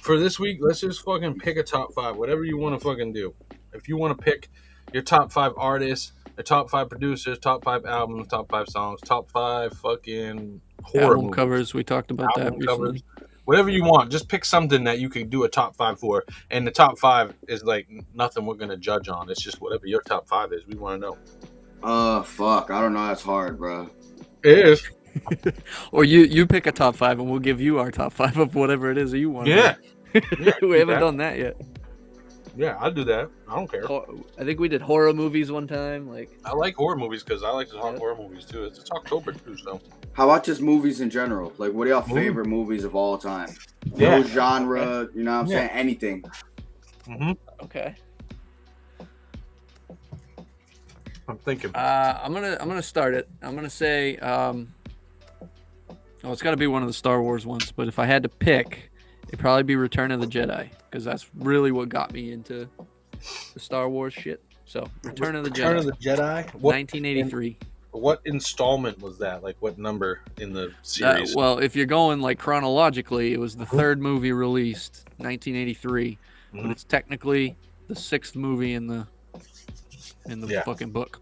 for this week, let's just fucking pick a top five. Whatever you want to fucking do. If you want to pick your top 5 artists, the top 5 producers, top 5 albums, top 5 songs, top 5 fucking horror Album movies, covers. We talked about that album recently. covers, whatever you want. Just pick something that you can do a top 5 for. And the top 5 is like nothing we're going to judge on. It's just whatever your top 5 is. We want to know. Fuck. I don't know. That's hard, bro. It is. Or you pick a top 5 and we'll give you our top 5 of whatever it is that you want. Yeah. We haven't done that yet. Yeah, I'll do that. I don't care. I think we did horror movies one time. Like, I like horror movies because I like to talk horror movies too. It's October too, so. How about just movies in general? Like, what are y'all favorite movies of all time? Yeah. No genre, you know what I'm Yeah. saying? Anything. Mm-hmm. okay. I'm thinking. I'm gonna start it. I'm gonna say, it's got to be one of the Star Wars ones. But if I had to pick, it'd probably be Return of the Jedi, because that's really what got me into the Star Wars shit. So Return of the Jedi. 1983. What installment was that? Like, what number in the series? Well, if you're going like chronologically, it was the third movie released, 1983, but it's technically the 6th movie in the fucking book.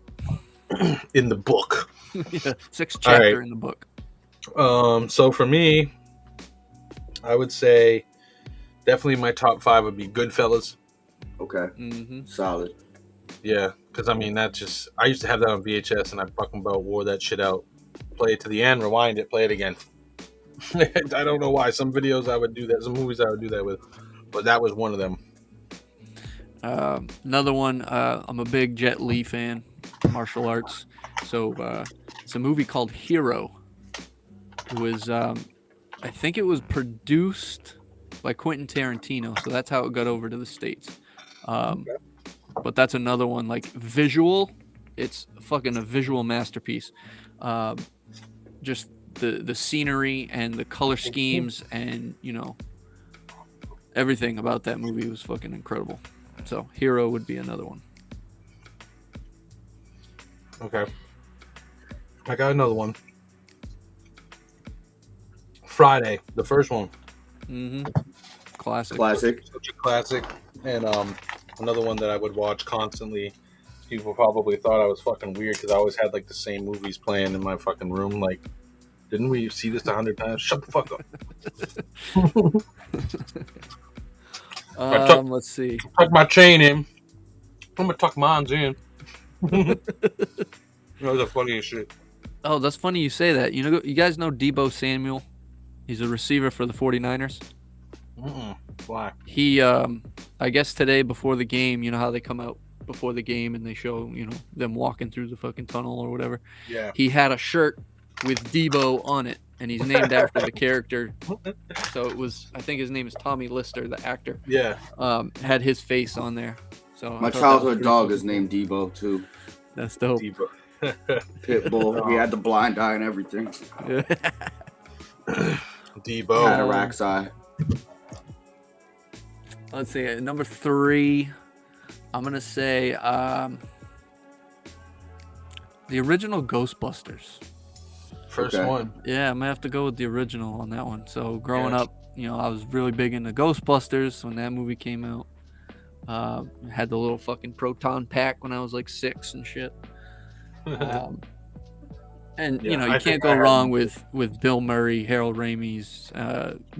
In the book. Yeah, 6th chapter right. in the book. So for me, I would say definitely my top 5 would be Goodfellas. Okay. Mm-hmm. Solid. Yeah, because I mean, that's just, I used to have that on VHS, and I fucking about wore that shit out. Play it to the end, rewind it, play it again. I don't know why. Some videos I would do that, some movies I would do that with, but that was one of them. Another one, I'm a big Jet Li fan, martial arts. So it's a movie called Hero. It was, I think it was produced by Quentin Tarantino, so that's how it got over to the States. But that's another one, like visual. It's fucking a visual masterpiece. Just the scenery and the color schemes and, everything about that movie was fucking incredible. So Hero would be another one. Okay. I got another one. Friday, the first one. Mm-hmm. Classic. Such a classic. And another one that I would watch constantly. People probably thought I was fucking weird because I always had like the same movies playing in my fucking room. Like, didn't we see this 100 times? Shut the fuck up. Let's see. Tuck my chain in. I'm gonna tuck mine in. That was the funniest shit. Oh, that's funny you say that. You guys know Deebo Samuel? He's a receiver for the 49ers. Why? He, I guess today before the game, you know how they come out before the game and they show, them walking through the fucking tunnel or whatever. Yeah. He had a shirt with Deebo on it, and he's named after the character. So it was, I think his name is Tommy Lister, the actor. Yeah. Had his face on there. So my childhood dog is named Debo too. That's dope. Deebo. Pitbull. He had the blind eye and everything. Yeah. Deebo. Cataract's eye. Let's see. Number 3, I'm gonna say the original Ghostbusters. First Okay. one. Yeah, I'm gonna have to go with the original on that one. So growing up, I was really big into Ghostbusters when that movie came out. Had the little fucking proton pack when I was like 6 and shit. And Yeah, you I can't think go I had- wrong with Bill Murray, Harold Ramis,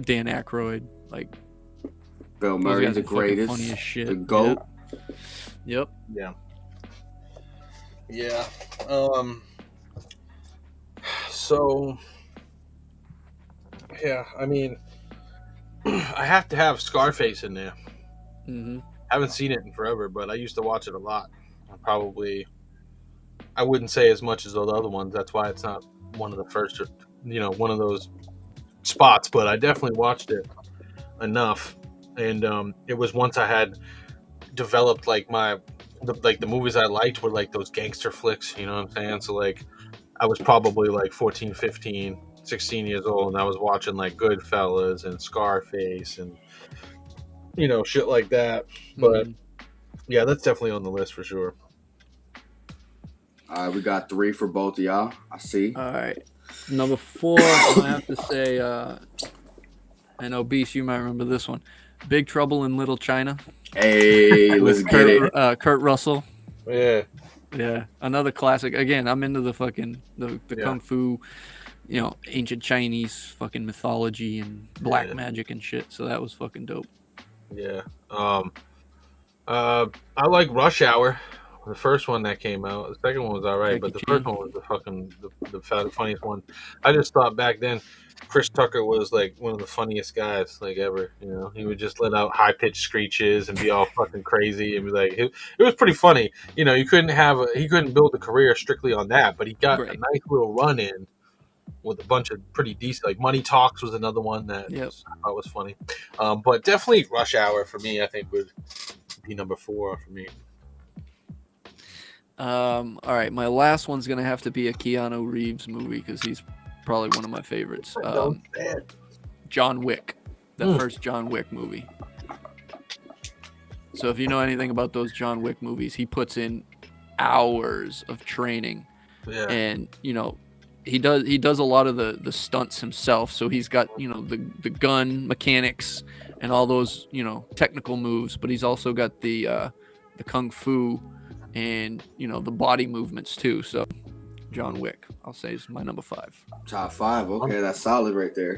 Dan Aykroyd. Like Bill those Murray, guys the are fucking greatest, funny as shit. the GOAT. Yep. Yeah. Yeah. So. Yeah, I mean, I have to have Scarface in there. Mm-hmm. Haven't seen it in forever, but I used to watch it a lot. I wouldn't say as much as those other ones. That's why it's not one of the first, one of those spots. But I definitely watched it enough, and it was once I had developed like the movies I liked were like those gangster flicks. You know what I'm saying? So like, I was probably like 14, 15, 16 years old, and I was watching like Goodfellas and Scarface and shit like that. But yeah, that's definitely on the list for sure. All right, we got 3 for both of y'all. I see. All right. Number 4, I'm gonna have to say, I know, Beast, you might remember this one. Big Trouble in Little China. Hey, let's get it. Kurt Russell. Yeah. Yeah, another classic. Again, I'm into the fucking the kung fu, ancient Chinese fucking mythology and black magic and shit. So that was fucking dope. Yeah. I like Rush Hour, the first one that came out. The second one was alright, but the first one was the funniest one. I just thought back then Chris Tucker was like one of the funniest guys like ever. He would just let out high pitched screeches and be all fucking crazy and be like, it was pretty funny. He couldn't build a career strictly on that, but he got a nice little run in with a bunch of pretty decent, like Money Talks was another one that I thought was funny. But definitely Rush Hour for me, I think would be number 4 for me. All right, my last one's gonna have to be a Keanu Reeves movie because he's probably one of my favorites. John Wick, the first John Wick movie. So if you know anything about those John Wick movies, he puts in hours of training, and he does a lot of the stunts himself. So he's got the gun mechanics and all those technical moves, but he's also got the kung fu and the body movements too. So John Wick, I'll say, is my number 5. Top 5. Okay, that's solid right there.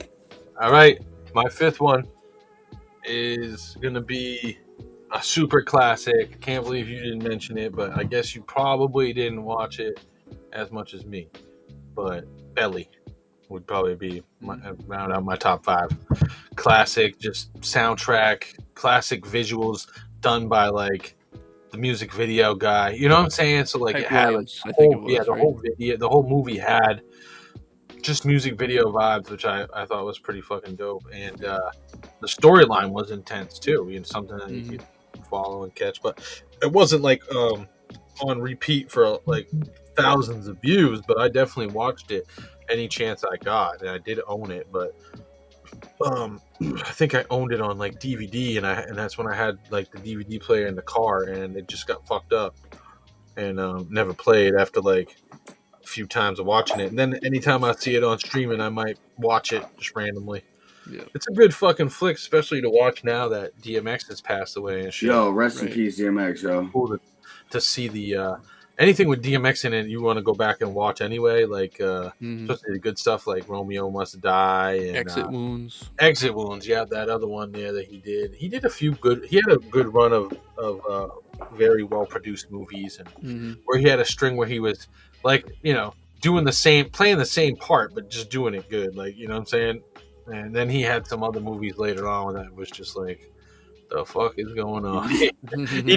All right, my 5th one is gonna be a super classic. Can't believe you didn't mention it, but I guess you probably didn't watch it as much as me. But Belly would probably be round out my top 5. Classic, just soundtrack, classic visuals done by like the music video guy. You know what I'm saying? So like it had the whole movie had just music video vibes, which I thought was pretty fucking dope. And the storyline was intense too. Something that you could follow and catch, but it wasn't like on repeat for like thousands of views, but I definitely watched it any chance I got, and I did own it. But I think I owned it on like DVD, and that's when I had like the DVD player in the car, and it just got fucked up and never played after like a few times of watching it. And then anytime I see it on streaming, I might watch it just randomly. Yeah. It's a good fucking flick, especially to watch now that DMX has passed away and shit. Yo, rest in peace, DMX, yo. Cool to see the anything with DMX in it you want to go back and watch anyway, like especially the good stuff like Romeo Must Die and Exit Wounds, yeah, that other one there that he did a few good, he had a good run of very well produced movies, and where he had a string where he was like playing the same part but just doing it good, like what I'm saying. And then he had some other movies later on that was just like, the fuck is going on? He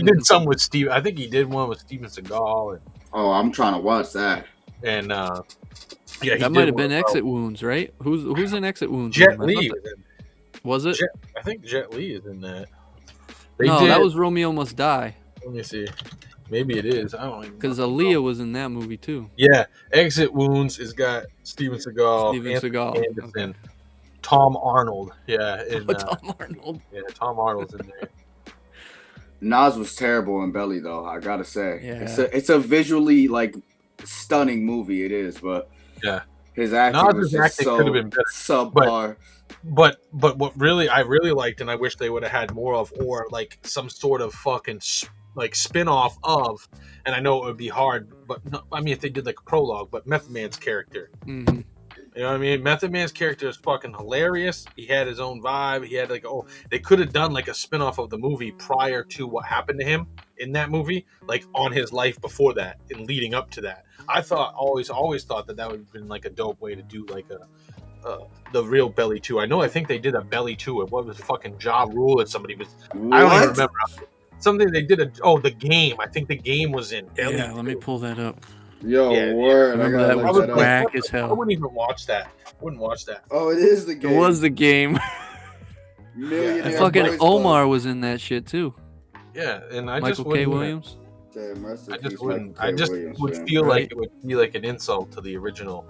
did some with Steve. I think he did one with Steven Seagal. Oh, I'm trying to watch that. And that might have been Exit Wounds, right? Who's in Exit Wounds? Jet Li. Was it? I think Jet Li is in that. That was Romeo Must Die. Let me see. Maybe it is. I don't even know. Because Aaliyah was in that movie too. Yeah, Exit Wounds has got Steven Seagal, Anderson, okay. Tom Arnold. Yeah. Tom Arnold. Yeah, Tom Arnold's in there. Nas was terrible in Belly, though, I gotta say. Yeah. It's a visually like stunning movie. It is, but yeah, his acting was just so could have been better, subpar. But what really I really liked, and I wish they would have had more of, or like some sort of fucking like spin-off of, and I know it would be hard, but no, I mean if they did like a prologue, but Method Man's character. Mm-hmm. You know what I mean? Method Man's character is fucking hilarious. He had his own vibe. He had like, oh, they could have done like a spin-off of the movie prior to what happened to him in that movie, like on his life before that and leading up to that. I thought always thought that would have been like a dope way to do like the real Belly 2. I think they did a Belly 2. It was fucking Ja Rule that somebody was. What? I don't even remember. Something they did the game. I think the game was in Belly. Yeah, let me pull that up. Yo, Yeah, word. I remember gotta that look was that up. whack as I hell. wouldn't even watch that. Oh, it is the It game. was the game. Millionaire And fucking Boys Omar Club. was in that shit too. Yeah, and I Michael just K. wouldn't. Williams. Damn, rest in I just peace, wouldn't. Michael I K. just Williams, would fam. feel Right. like it would be like an insult to the original.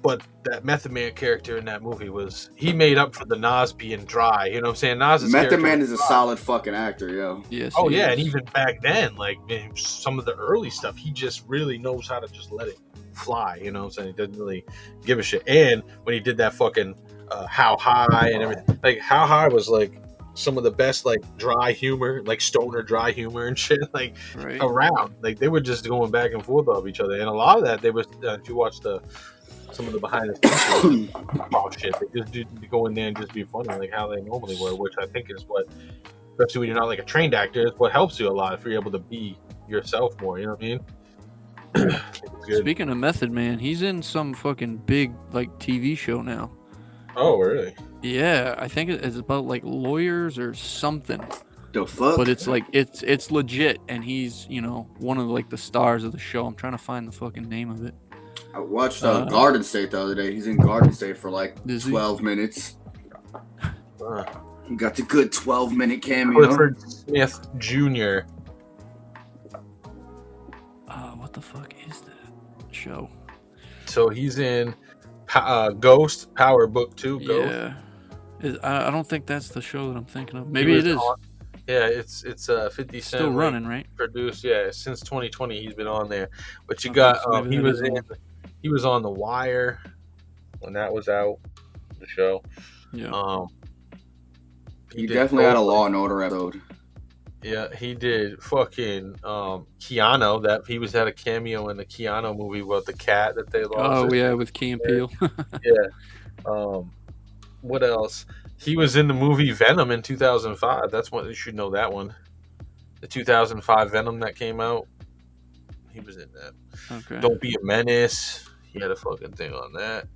But that Method Man character in that movie he made up for the Nas being dry. You know what I'm saying? Nas's Method character Man was is a dry. solid fucking actor, yo. Yes. Oh he yeah, is. and even back then, like man, some of the early stuff, he just really knows how to just let it fly. You know what I'm saying? He doesn't really give a shit. And when he did that fucking How High and everything, like How High was like some of the best like dry humor, like stoner dry humor and shit, like Right. around. Like they were just going back and forth of each other, and a lot of that they was. If you watch some of the behind the scenes talk shit, they just do go in there and just be funny, like how they normally were, which I think is what, especially when you're not like a trained actor, is what helps you a lot if you're able to be yourself more. You know what I mean? It's good. Speaking of Method Man, he's in some fucking big like TV show now. Oh really? Yeah, I think it's about like lawyers or something. The fuck? But it's like it's legit, and he's one of like the stars of the show. I'm trying to find the fucking name of it. I watched Garden State the other day. He's in Garden State for like Is he? 12 minutes. Uh, He got the good 12-minute cameo. Clifford Smith Jr. What the fuck is that show? So he's in Ghost Power Book 2. Ghost. Yeah, I don't think that's the show that I'm thinking of. He Maybe was it is. Yeah, it's 50 Cent. Still running, right? Produced, yeah, since 2020 he's been on there. But you got so maybe he was on The Wire when that was out, the show. Yeah. He did definitely had a both. Law and Order episode. Yeah, he did fucking Keanu. That he had a cameo in the Keanu movie about the cat that they lost. Oh yeah, with Key and Peele. Yeah. What else? He was in the movie Venom in 2005. That's what you should know that one. The 2005 Venom that came out. He was in that. Okay. Don't Be a Menace. He had a fucking thing on that.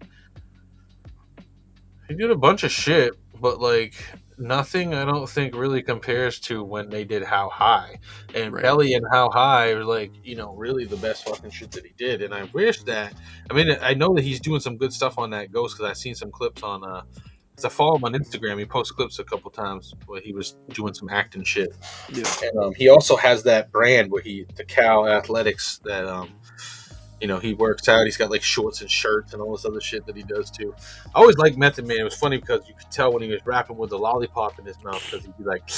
He did a bunch of shit, but like nothing I don't think really compares to when they did How High. And Right. Belly and How High are like, really the best fucking shit that he did. And I wish that, I know that he's doing some good stuff on that Ghost because I've seen some clips on, because I follow him on Instagram. He posts clips a couple times where he was doing some acting shit. Yeah. And he also has that brand where the Cal Athletics that, he works out. He's got like shorts and shirts and all this other shit that he does too. I always liked Method Man. It was funny because you could tell when he was rapping with the lollipop in his mouth because he'd be like,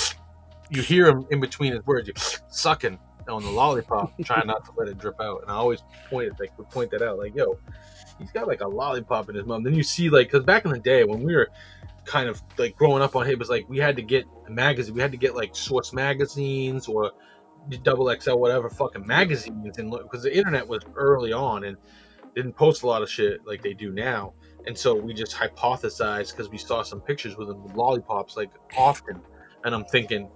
you hear him in between his words, you sucking on the lollipop, trying not to let it drip out. And I always would point that out, like, yo, he's got like a lollipop in his mouth. Then you see because back in the day when we were kind of like growing up on him, it was like we had to get a magazine. We had to get like Source magazines or Double XL, whatever fucking magazines, and look because the internet was early on and didn't post a lot of shit like they do now, and so we just hypothesized because we saw some pictures with him with lollipops like often, and I'm thinking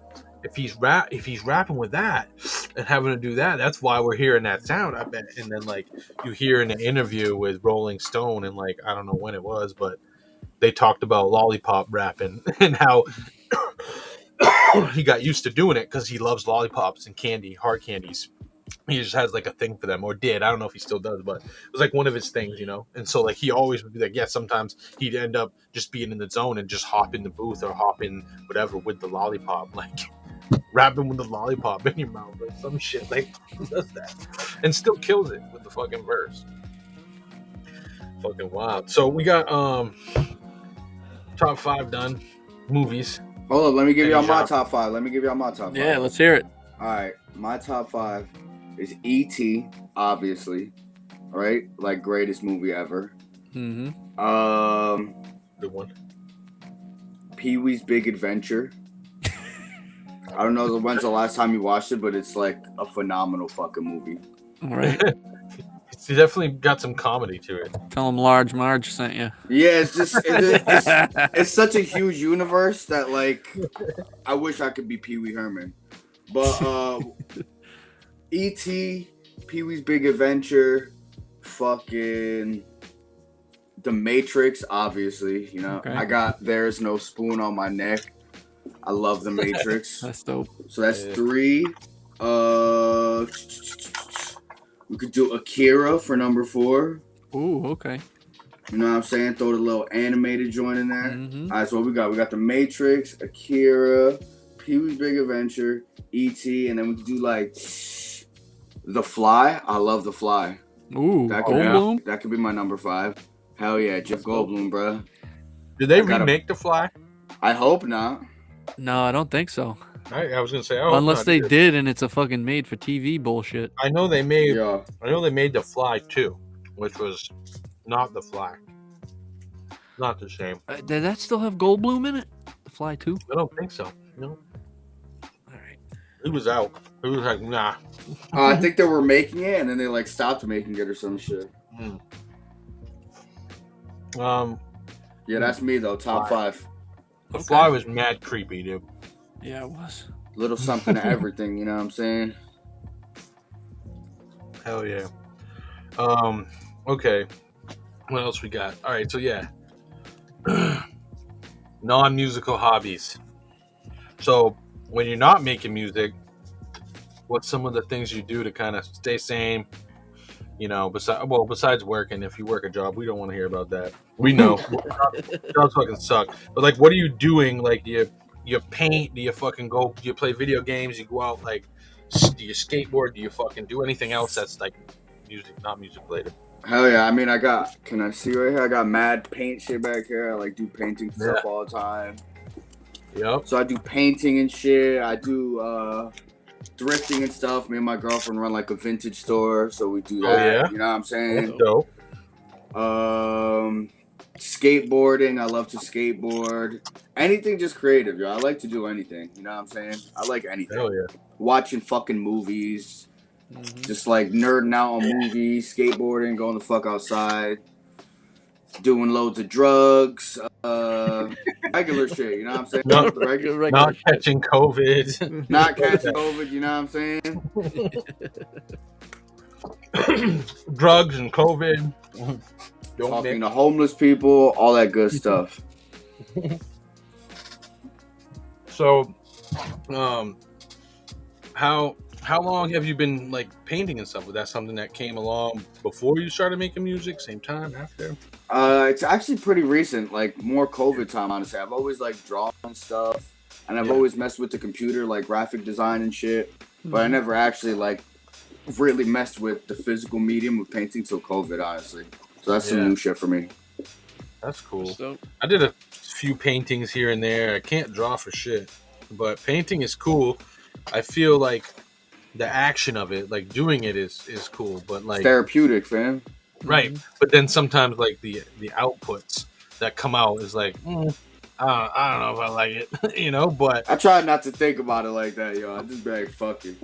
if he's rapping with that and having to do that, that's why we're hearing that sound, I bet. And then like you hear in an interview with Rolling Stone, and like I don't know when it was, but they talked about lollipop rapping and how he got used to doing it because he loves lollipops and candy, hard candies. He just has like a thing for them, or did. I don't know if he still does, but it was like one of his things, And so like he always would be like, yeah, sometimes he'd end up just being in the zone and just hop in the booth or hop in whatever with the lollipop, like rapping with the lollipop in your mouth or some shit. Like he does that and still kills it with the fucking verse. Fucking wild. So we got top 5 done. Movies. Hold up, let me give y'all my Job. top 5. Yeah, let's hear it. All right, my top 5 is E.T., obviously, right? Like greatest movie ever. Mm-hmm. Good one. Pee-wee's Big Adventure. I don't know when's the last time you watched it, but it's like a phenomenal fucking movie. All right. It's definitely got some comedy to it. Tell him Large Marge sent you. Yeah, it's just it's such a huge universe that like I wish I could be Pee-wee Herman. But E.T., Pee-wee's Big Adventure, fucking The Matrix, obviously. You know, Okay. I got There's No Spoon on my neck. I love The Matrix. That's dope. So that's 3. We could do Akira for number 4. Ooh, okay. You know what I'm saying? Throw the little animated joint in there. Mhm. All right, so what we got? We got The Matrix, Akira, Pee-wee's Big Adventure, E.T., and then we could do like The Fly. I love The Fly. Ooh, That could, Goldblum? that could be my number 5. Hell yeah, Jeff Goldblum, bro. Did they I gotta- remake The Fly? I hope not. No, I don't think so. I was gonna say, Unless they did, and it's a fucking made-for-TV bullshit. I know they made. Yeah. I know they made The Fly 2, which was not The Fly. Not the same. Did that still have Goldblum in it? The Fly 2? I don't think so. No, All right. he was out. He was like, nah. I think they were making it, and then they like stopped making it or some shit. Yeah, that's me though. Top 5. The Fly was mad creepy, dude. Yeah, it was. Little something to everything. You know what I'm saying? Hell yeah. Okay. What else we got? All right, so yeah. Non-musical hobbies. So when you're not making music, what's some of the things you do to kind of stay sane? You know, besides working, if you work a job, we don't want to hear about that. We know jobs fucking suck. But like, what are you doing? Like, do you paint? Do you fucking go? Do you play video games? You go out like? Do you skateboard? Do you fucking do anything else that's like music, not music related? Hell yeah. I mean, can I see right here? I got mad paint shit back here. I like do painting stuff all the time. Yep. So I do painting and shit. I do thrifting and stuff. Me and my girlfriend run like a vintage store, so we do that. Oh, yeah? You know what I'm saying? That's dope. Skateboarding. I love to skateboard. Anything just creative, yo. I like to do anything. You know what I'm saying? I like anything. Hell yeah. Watching fucking movies. Mhm. Just like nerding out on movies, skateboarding, going the fuck outside, doing loads of drugs, regular shit, you know what I'm saying? No, Regular, Not catching COVID. not catching COVID, you know what I'm saying? Drugs and COVID. Don't Talking mix. to homeless people, all that good stuff. So, how long have you been like painting and stuff? Was that something that came along before you started making music? Same time, after? It's actually pretty recent, like more COVID time, honestly. I've always like drawn stuff, and I've Yeah. always messed with the computer, like graphic design and shit. But I never actually like really messed with the physical medium of painting till COVID, honestly. So that's some Yeah. new shit for me. That's cool. So, I did a few paintings here and there. I can't draw for shit, but painting is cool. I feel like the action of it, like doing it, is cool. But like, Therapeutic, fam. right? But then sometimes like the outputs that come out is like, I don't know if I like it, you know. But I try not to think about it like that, yo. I just be like, fuck it.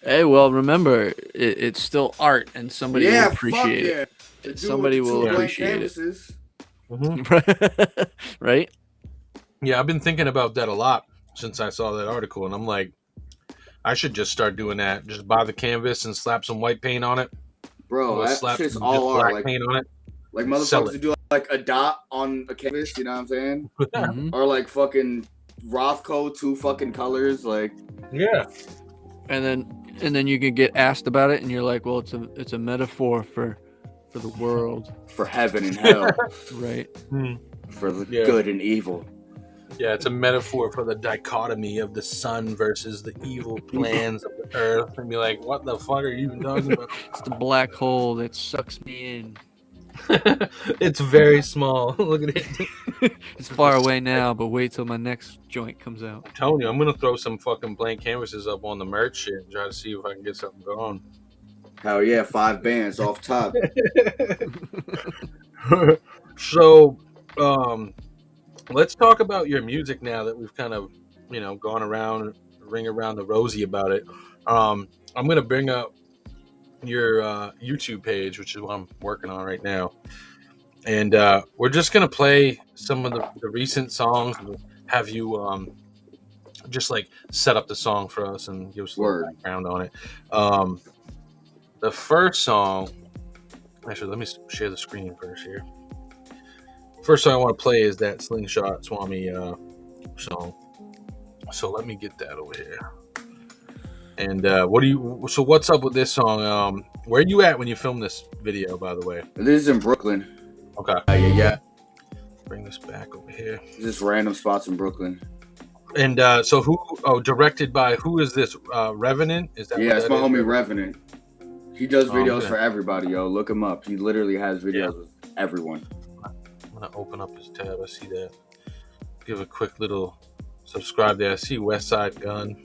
hey, well, remember, it's still art, and somebody will Yeah, fuck appreciate yeah. it. The dude Somebody with the will 2 blank appreciate it. canvases. Right? yeah, I've been thinking about that a lot since I saw that article, and I'm like, I should just start doing that. Just buy the canvas and slap some white paint on it. Bro, Or that slap shit's some all just art. black paint on it. Like Sell motherfuckers it. to do like a dot on a canvas, you know what I'm saying? Mhm. Or like fucking Rothko, 2 fucking colors, like Yeah. And then you can get asked about it, and you're like, well, it's a metaphor for the world, for heaven and hell, right? for the Yeah. good and evil. Yeah, it's a metaphor for the dichotomy of the sun versus the evil plans of the earth. And be like, what the fuck are you even talking about? It's the black hole that sucks me in. It's very small. Look at it. It's far away now, but wait till my next joint comes out. I'm telling you, I'm gonna throw some fucking blank canvases up on the merch shit and try to see if I can get something going. Hell yeah, 5 bands off top. So, let's talk about your music now that we've kind of, gone around, ring around the rosy about it. I'm gonna bring up your YouTube page, which is what I'm working on right now, and we're just gonna play some of the recent songs. We'll have you just like set up the song for us and give us a little Word. background on it. Um, the first song, actually, let me share the screen first here. First song I want to play is that Slingshot Swami song. So let me get that over here. And so what's up with this song? Where are you at when you film this video, by the way? This is in Brooklyn. Okay. Yeah. Bring this back over here. Just random spots in Brooklyn. And so directed by, who is this? Revenant? Is that? Yeah, it's my homie Revenant? He does videos for everybody, yo. Look him up. He literally has videos with everyone. I'm gonna open up his tab. I see that. Give a quick little subscribe there. I see Westside Gun.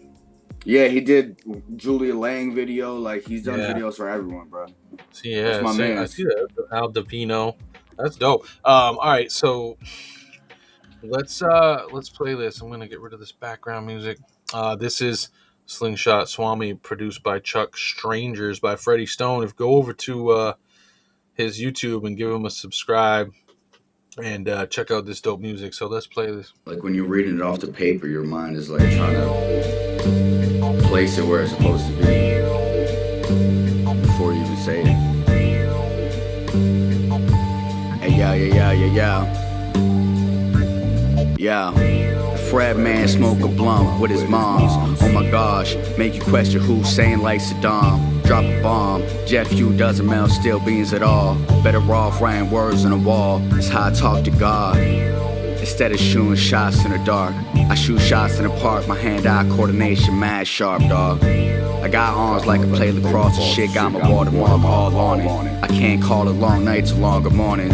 Yeah, he did Julia Lang video. Like, he's done videos for everyone, bro. See, yeah, that's my man. I see that. Al Davino. That's dope. All right, so let's play this. I'm gonna get rid of this background music. This is Slingshot Swami, produced by Chuck. Strangers by Freddy Stone. If go over to his YouTube and give him a subscribe and check out this dope music. So let's play this. Like, when you're reading it off the paper, your mind is like trying to place it where it's supposed to be before you even say it. Hey, yeah. Fred man smoke a blunt with his moms. Oh my gosh, make you question who's saying like Saddam. Drop a bomb, Jeff Hugh doesn't melt steel beans at all. Better off writing words on the wall. It's how I talk to God. Instead of shooting shots in the dark, I shoot shots in the park. My hand-eye coordination mad sharp, dog. I got arms like I play lacrosse and shit. Got my watermark all on it. I can't call it long nights or longer mornings.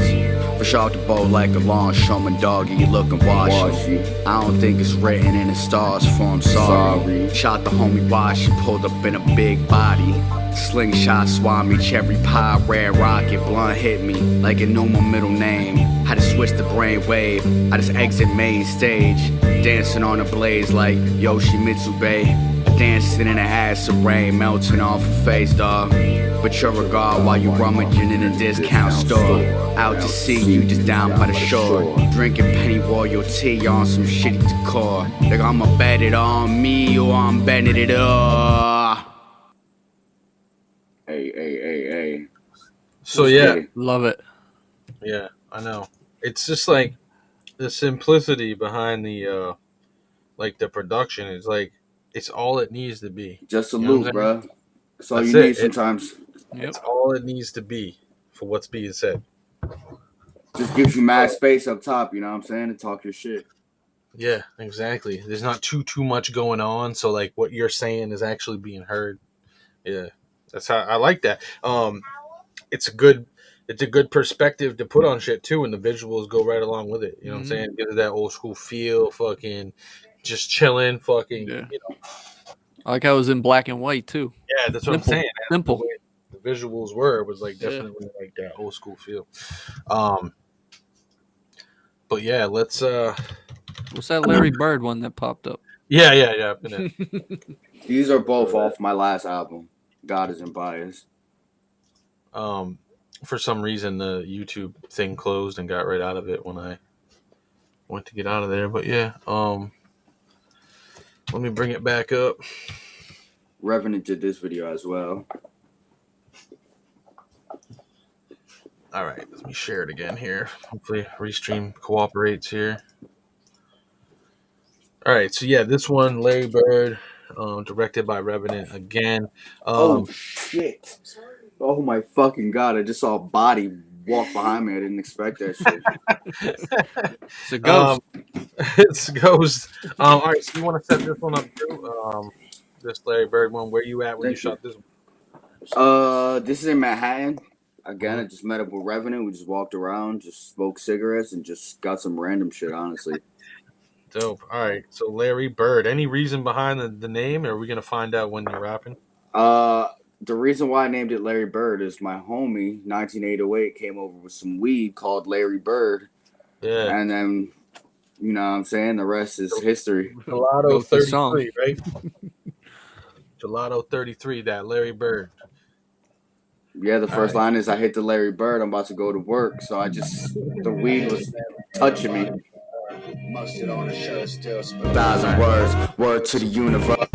Fresh off the boat like a longshoreman, doggy, you looking washy. I don't think it's written in the stars for I'm sorry. Shot the homie Wash, she pulled up in a big body. Slingshot Swami, cherry pie, red rocket, blunt hit me like it knew my middle name. Had to switch the brain wave, I just exit main stage. Dancing on a blaze like Yoshi Mitsube. Dancing in the acid rain, melting off her face, dog. But your regard while you rummaging in a discount store. Out to sea, you just down by the shore. Drinking penny royalty on some shitty decor. Like I'ma bet it on me or I'm betting it all. Hey. So yeah, love it. Yeah, I know. It's just like the simplicity behind the like the production is like it's all it needs to be. Just a loop, bro. That's all you need sometimes. It's all it needs to be for what's being said. Just gives you mad space up top, you know what I'm saying, to talk your shit. Yeah, exactly. There's not too much going on, so like what you're saying is actually being heard. Yeah, that's how I like that. It's a good perspective to put on shit too, and the visuals go right along with it. You know what I'm saying? Gives it that old school feel. Fucking just chilling. Fucking. Yeah. You know. I like how it was in black and white too. Yeah, that's what I'm saying. Simple. The visuals was like definitely like that old school feel. But yeah, let's. What's that Larry Bird one that popped up? Yeah. These are both off my last album. God Isn't Biased. For some reason the YouTube thing closed and got right out of it when I went to get out of there. But yeah, let me bring it back up. Revenant did this video as well. All right, let me share it again here. Hopefully Restream cooperates here. All right, so yeah, this one, Larry Bird, directed by Revenant again. Oh shit! Oh my fucking god! I just saw a body walk behind me. I didn't expect that shit. It's a ghost. It's a ghost. All right, so you want to set this one up too? This Larry Bird one. Where you at when you shot this one? This is in Manhattan. Again, I just met up with Revenant. We just walked around, just smoked cigarettes, and just got some random shit, honestly. Dope. All right. So Larry Bird. Any reason behind the name? Or are we gonna find out when you're rapping? The reason why I named it Larry Bird is my homie 19808 came over with some weed called Larry Bird. Yeah. And then You know what I'm saying? The rest is history. Gelato Go with the song. 33, right? Gelato 33, that Larry Bird. Yeah, the first Alright. line is I hit the Larry Bird. I'm about to go to work. So the weed was touching me. Mustard on a shirt, still 1,000 words. Word to the universe.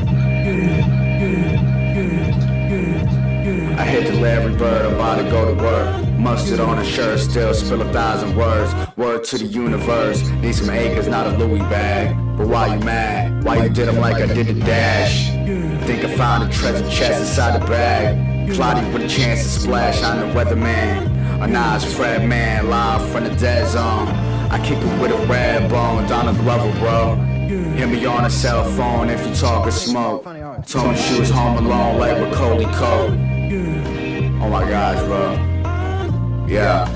I hit the Larry Bird, I'm about to go to work. Mustard on a shirt, still spill 1,000 words. Word to the universe. Need some acres, not a Louis bag. But why you mad? Why you did them like I did the dash? Think I found a treasure chest inside the bag. Cloudy with a chance to splash on the weatherman. A Nas Fred man, live from the dead zone. I kick it with a red bone, Donald Glover, bro. Hit me on a cell phone if you talk or smoke. Told me she was home alone like Macaulay Culkin. Oh my gosh, bro. Yeah.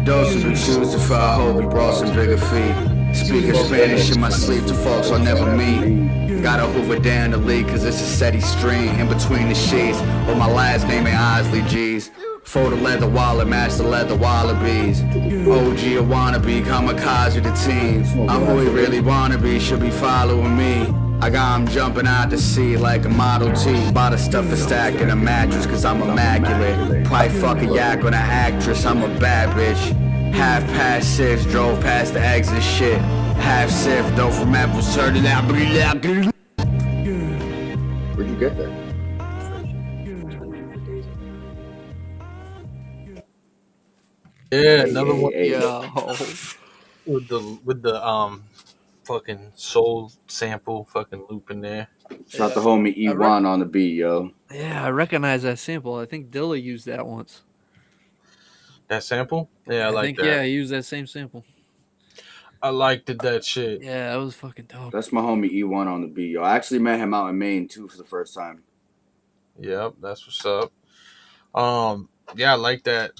Those are big shoes to fill. I hope we brought some bigger feet. Speaking Spanish in my sleep to folks I'll never meet. Gotta hoover down the league cause it's a steady stream in between the sheets. But my last name ain't Isley, G's. Fold a leather wallet, match the leather wallabies. OG a wannabe, kamikaze the team. I'm who he really wanna be, should be following me. I got him jumping out to sea like a Model T. Bought a stuff stacked in a mattress cause I'm immaculate. Probably fuck a yak on an actress, I'm a bad bitch. 6:30, drove past the exit shit. Half sift, though from apples, turning out. Where'd you get that? Yeah, another one Yo. with the fucking soul sample fucking loop in there. Shout the homie E1 on the beat, yo. Yeah, I recognize that sample. I think Dilla used that once. That sample? Yeah, I like think, that. yeah, he used that same sample. I liked that shit. Yeah, that was fucking dope. That's my homie E1 on the beat, yo. I actually met him out in Maine too for the first time. Yep, that's what's up. Yeah, I like that.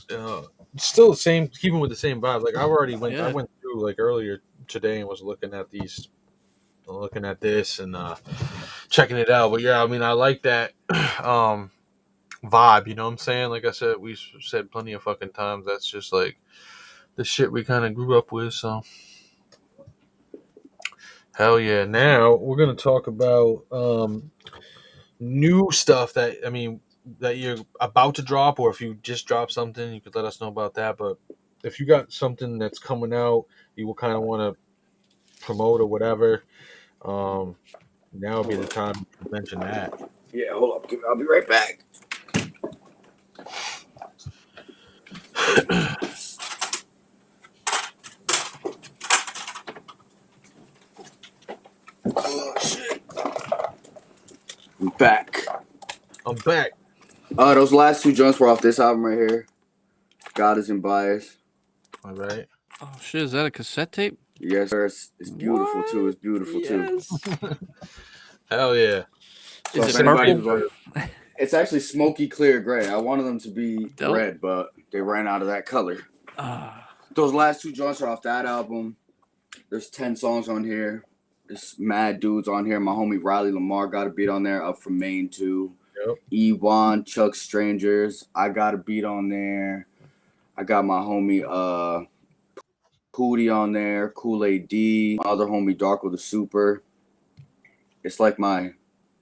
Still the same, keeping with the same vibe. Like I went through like earlier today and was looking at this and checking it out. But yeah, I mean, I like that vibe. You know what I'm saying? Like I said, we said plenty of fucking times. That's just like the shit we kind of grew up with. So hell yeah. Now we're gonna talk about new stuff that you're about to drop, or if you just dropped something, you could let us know about that. But if you got something that's coming out, you will kind of want to promote or whatever. Now would be the time to mention that. Yeah, hold up. I'll be right back. Oh, shit. I'm back. Those last two joints were off this album right here. God Isn't Biased. All right. Oh shit, is that a cassette tape? Yes, sir. It's beautiful too. It's beautiful too. Hell yeah. So Is it purple? It's actually smoky clear gray. I wanted them to be red, but they ran out of that color. Those last two joints are off that album. There's 10 songs on here. There's mad dudes on here. My homie Riley Lamar got a beat on there, up from Maine too. Yep. E1, Chuck Strangers. I got a beat on there. I got my homie Pootie on there, Kool-Aid D, my other homie Darko the Super. It's like my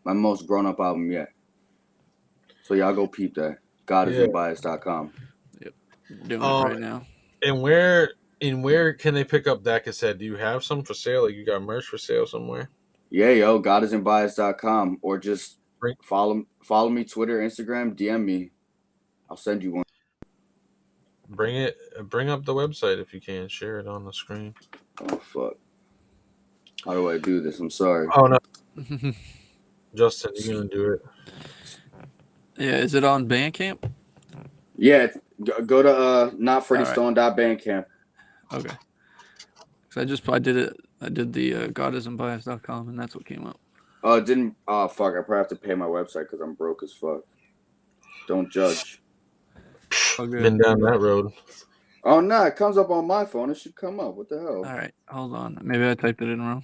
most grown-up album yet. So y'all go peep that. GodIsn'tBiased.com. Yep. Doing it right now. And where can they pick up that cassette? Do you have some for sale? Like you got merch for sale somewhere? Yeah, yo, GodIsn'tBiased.com, or just follow me, Twitter, Instagram, DM me. I'll send you one. Bring up the website if you can. Share it on the screen. Oh fuck. How do I do this? I'm sorry. Oh no. Justin, you're gonna do it. Yeah, is it on Bandcamp? Yeah, go to notfreddystone.bandcamp. Okay. Cause I did it. I did the godisn'tbiased.com and that's what came up. Oh, it didn't. Oh fuck! I probably have to pay my website because I'm broke as fuck. Don't judge. Okay. Been down that road. Oh no, it comes up on my phone. It should come up. What the hell? All right, hold on. Maybe I typed it in wrong.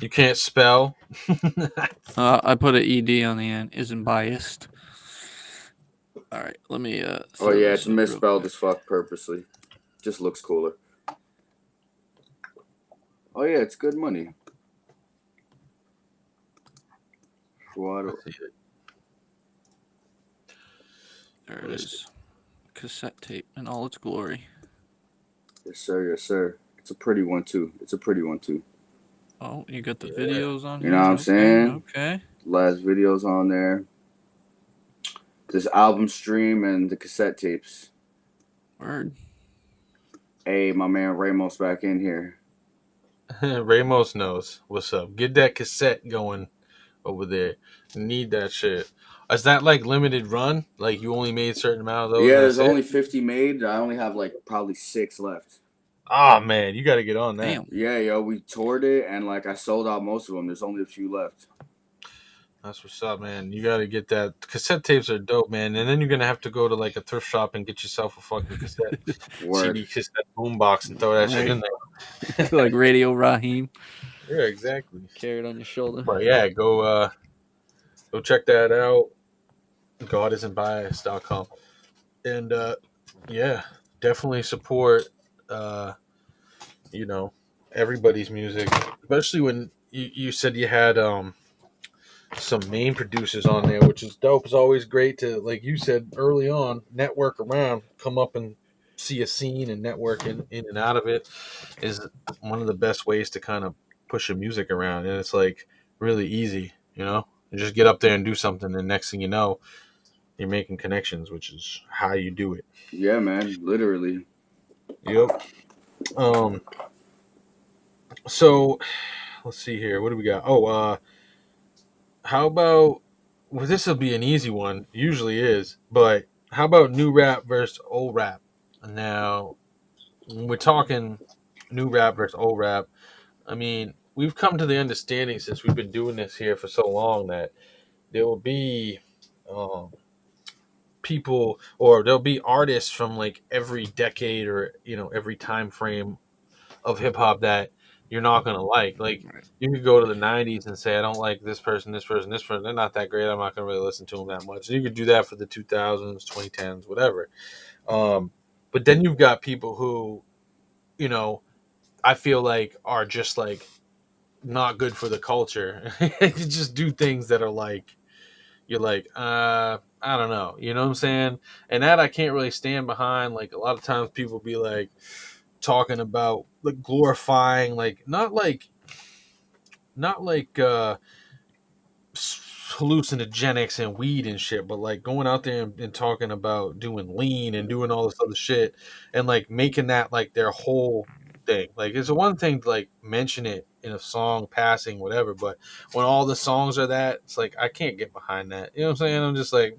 You can't spell. I put an ED on the end. Isn't biased. All right, let me. Oh yeah, it's misspelled as fuck purposely. Just looks cooler. Oh yeah, it's good money. What? Let's see it. There it is. Cassette tape in all its glory. Yes, sir. Yes, sir. It's a pretty one too. Oh, you got the Yeah. videos on You here. know what I'm saying? Okay. Last videos on there. This album stream and the cassette tapes. Word. Hey, my man Ramos back in here. Ramos knows what's up. Get that cassette going over there. Need that shit. Is that like limited run? Like you only made a certain amount of those? Yeah, And there's that's only it. 50 made. I only have like probably 6 left. Ah man, you got to get on that. Damn. Yeah, yo, we toured it and like I sold out most of them. There's only a few left. That's what's up, man. You got to get that. Cassette tapes are dope, man. And then you're gonna have to go to like a thrift shop and get yourself a fucking cassette Word. CD cassette boombox and throw that shit in there. Like Radio Raheem. Yeah, exactly. Carry it on your shoulder. But yeah, go check that out. godisn'tbiased.com. And yeah, definitely support you know, everybody's music, especially when you said you had some main producers on there, which is dope. It's always great to, like you said early on, network around, come up and see a scene and network in and out of it is one of the best ways to kind of push your music around. And it's like really easy, you know? You just get up there and do something, and next thing you know, you're making connections, which is how you do it. Yeah, man, literally. Yep. So let's see here. What do we got? Oh, how about, well, this will be an easy one. Usually is, but how about new rap versus old rap? Now, when we're talking new rap versus old rap, I mean, we've come to the understanding since we've been doing this here for so long that there will be people, or there'll be artists from like every decade or every time frame of hip hop that you're not gonna like. Like Right. you could go to the '90s and say I don't like this person, this person, this person. They're not that great. I'm not gonna really listen to them that much. You could do that for the 2000s, 2010s, whatever. But then you've got people who, I feel like are just like not good for the culture. You just do things that are like you're like, I don't know. You know what I'm saying? And that I can't really stand behind. Like a lot of times people be like talking about like glorifying not like hallucinogenics and weed and shit, but like going out there and talking about doing lean and doing all this other shit and like making that like their whole thing. Like it's one thing to like mention it in a song passing whatever, but when all the songs are that, it's like I can't get behind that. You know what I'm saying? I'm just like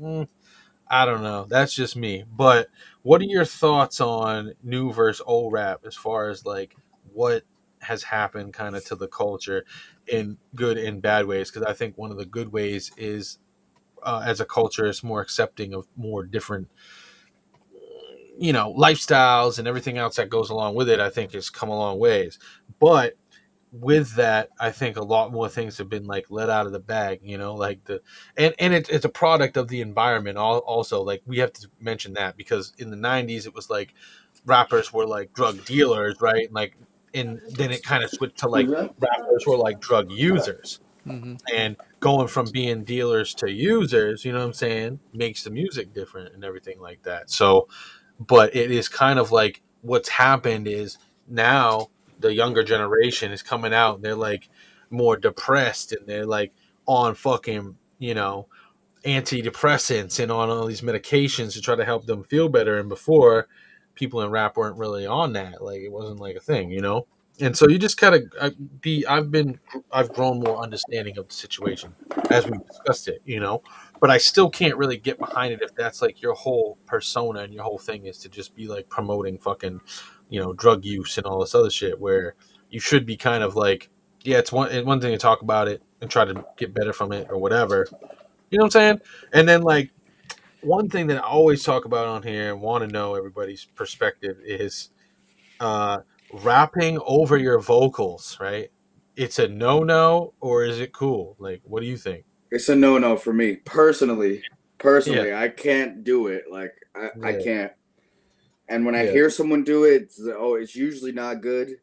I don't know. That's just me. But what are your thoughts on new versus old rap as far as like what has happened kind of to the culture in good and bad ways? Because I think one of the good ways is as a culture is more accepting of more different, lifestyles and everything else that goes along with it. I think has come a long ways. But with that, I think a lot more things have been like let out of the bag, like it's a product of the environment. Also, like we have to mention that because in the '90s it was like rappers were like drug dealers, right? And then it kind of switched to like rappers were like drug users, Mm-hmm. and going from being dealers to users, you know what I'm saying, makes the music different and everything like that. So, but it is kind of like what's happened is now the younger generation is coming out and they're like more depressed and they're like on fucking antidepressants and on all these medications to try to help them feel better. And before, people in rap weren't really on that, like it wasn't like a thing, and so you just gotta I've grown more understanding of the situation as we discussed it, but I still can't really get behind it if that's like your whole persona and your whole thing is to just be like promoting fucking, drug use and all this other shit where you should be kind of like, yeah, it's one thing to talk about it and try to get better from it or whatever. You know what I'm saying? And then like one thing that I always talk about on here and want to know everybody's perspective is rapping over your vocals, right? It's a no or is it cool? Like, what do you think? It's a no for me personally. Yeah. I can't do it. Like I Yeah. can't. And when I Yeah. hear someone do it, it's usually not good.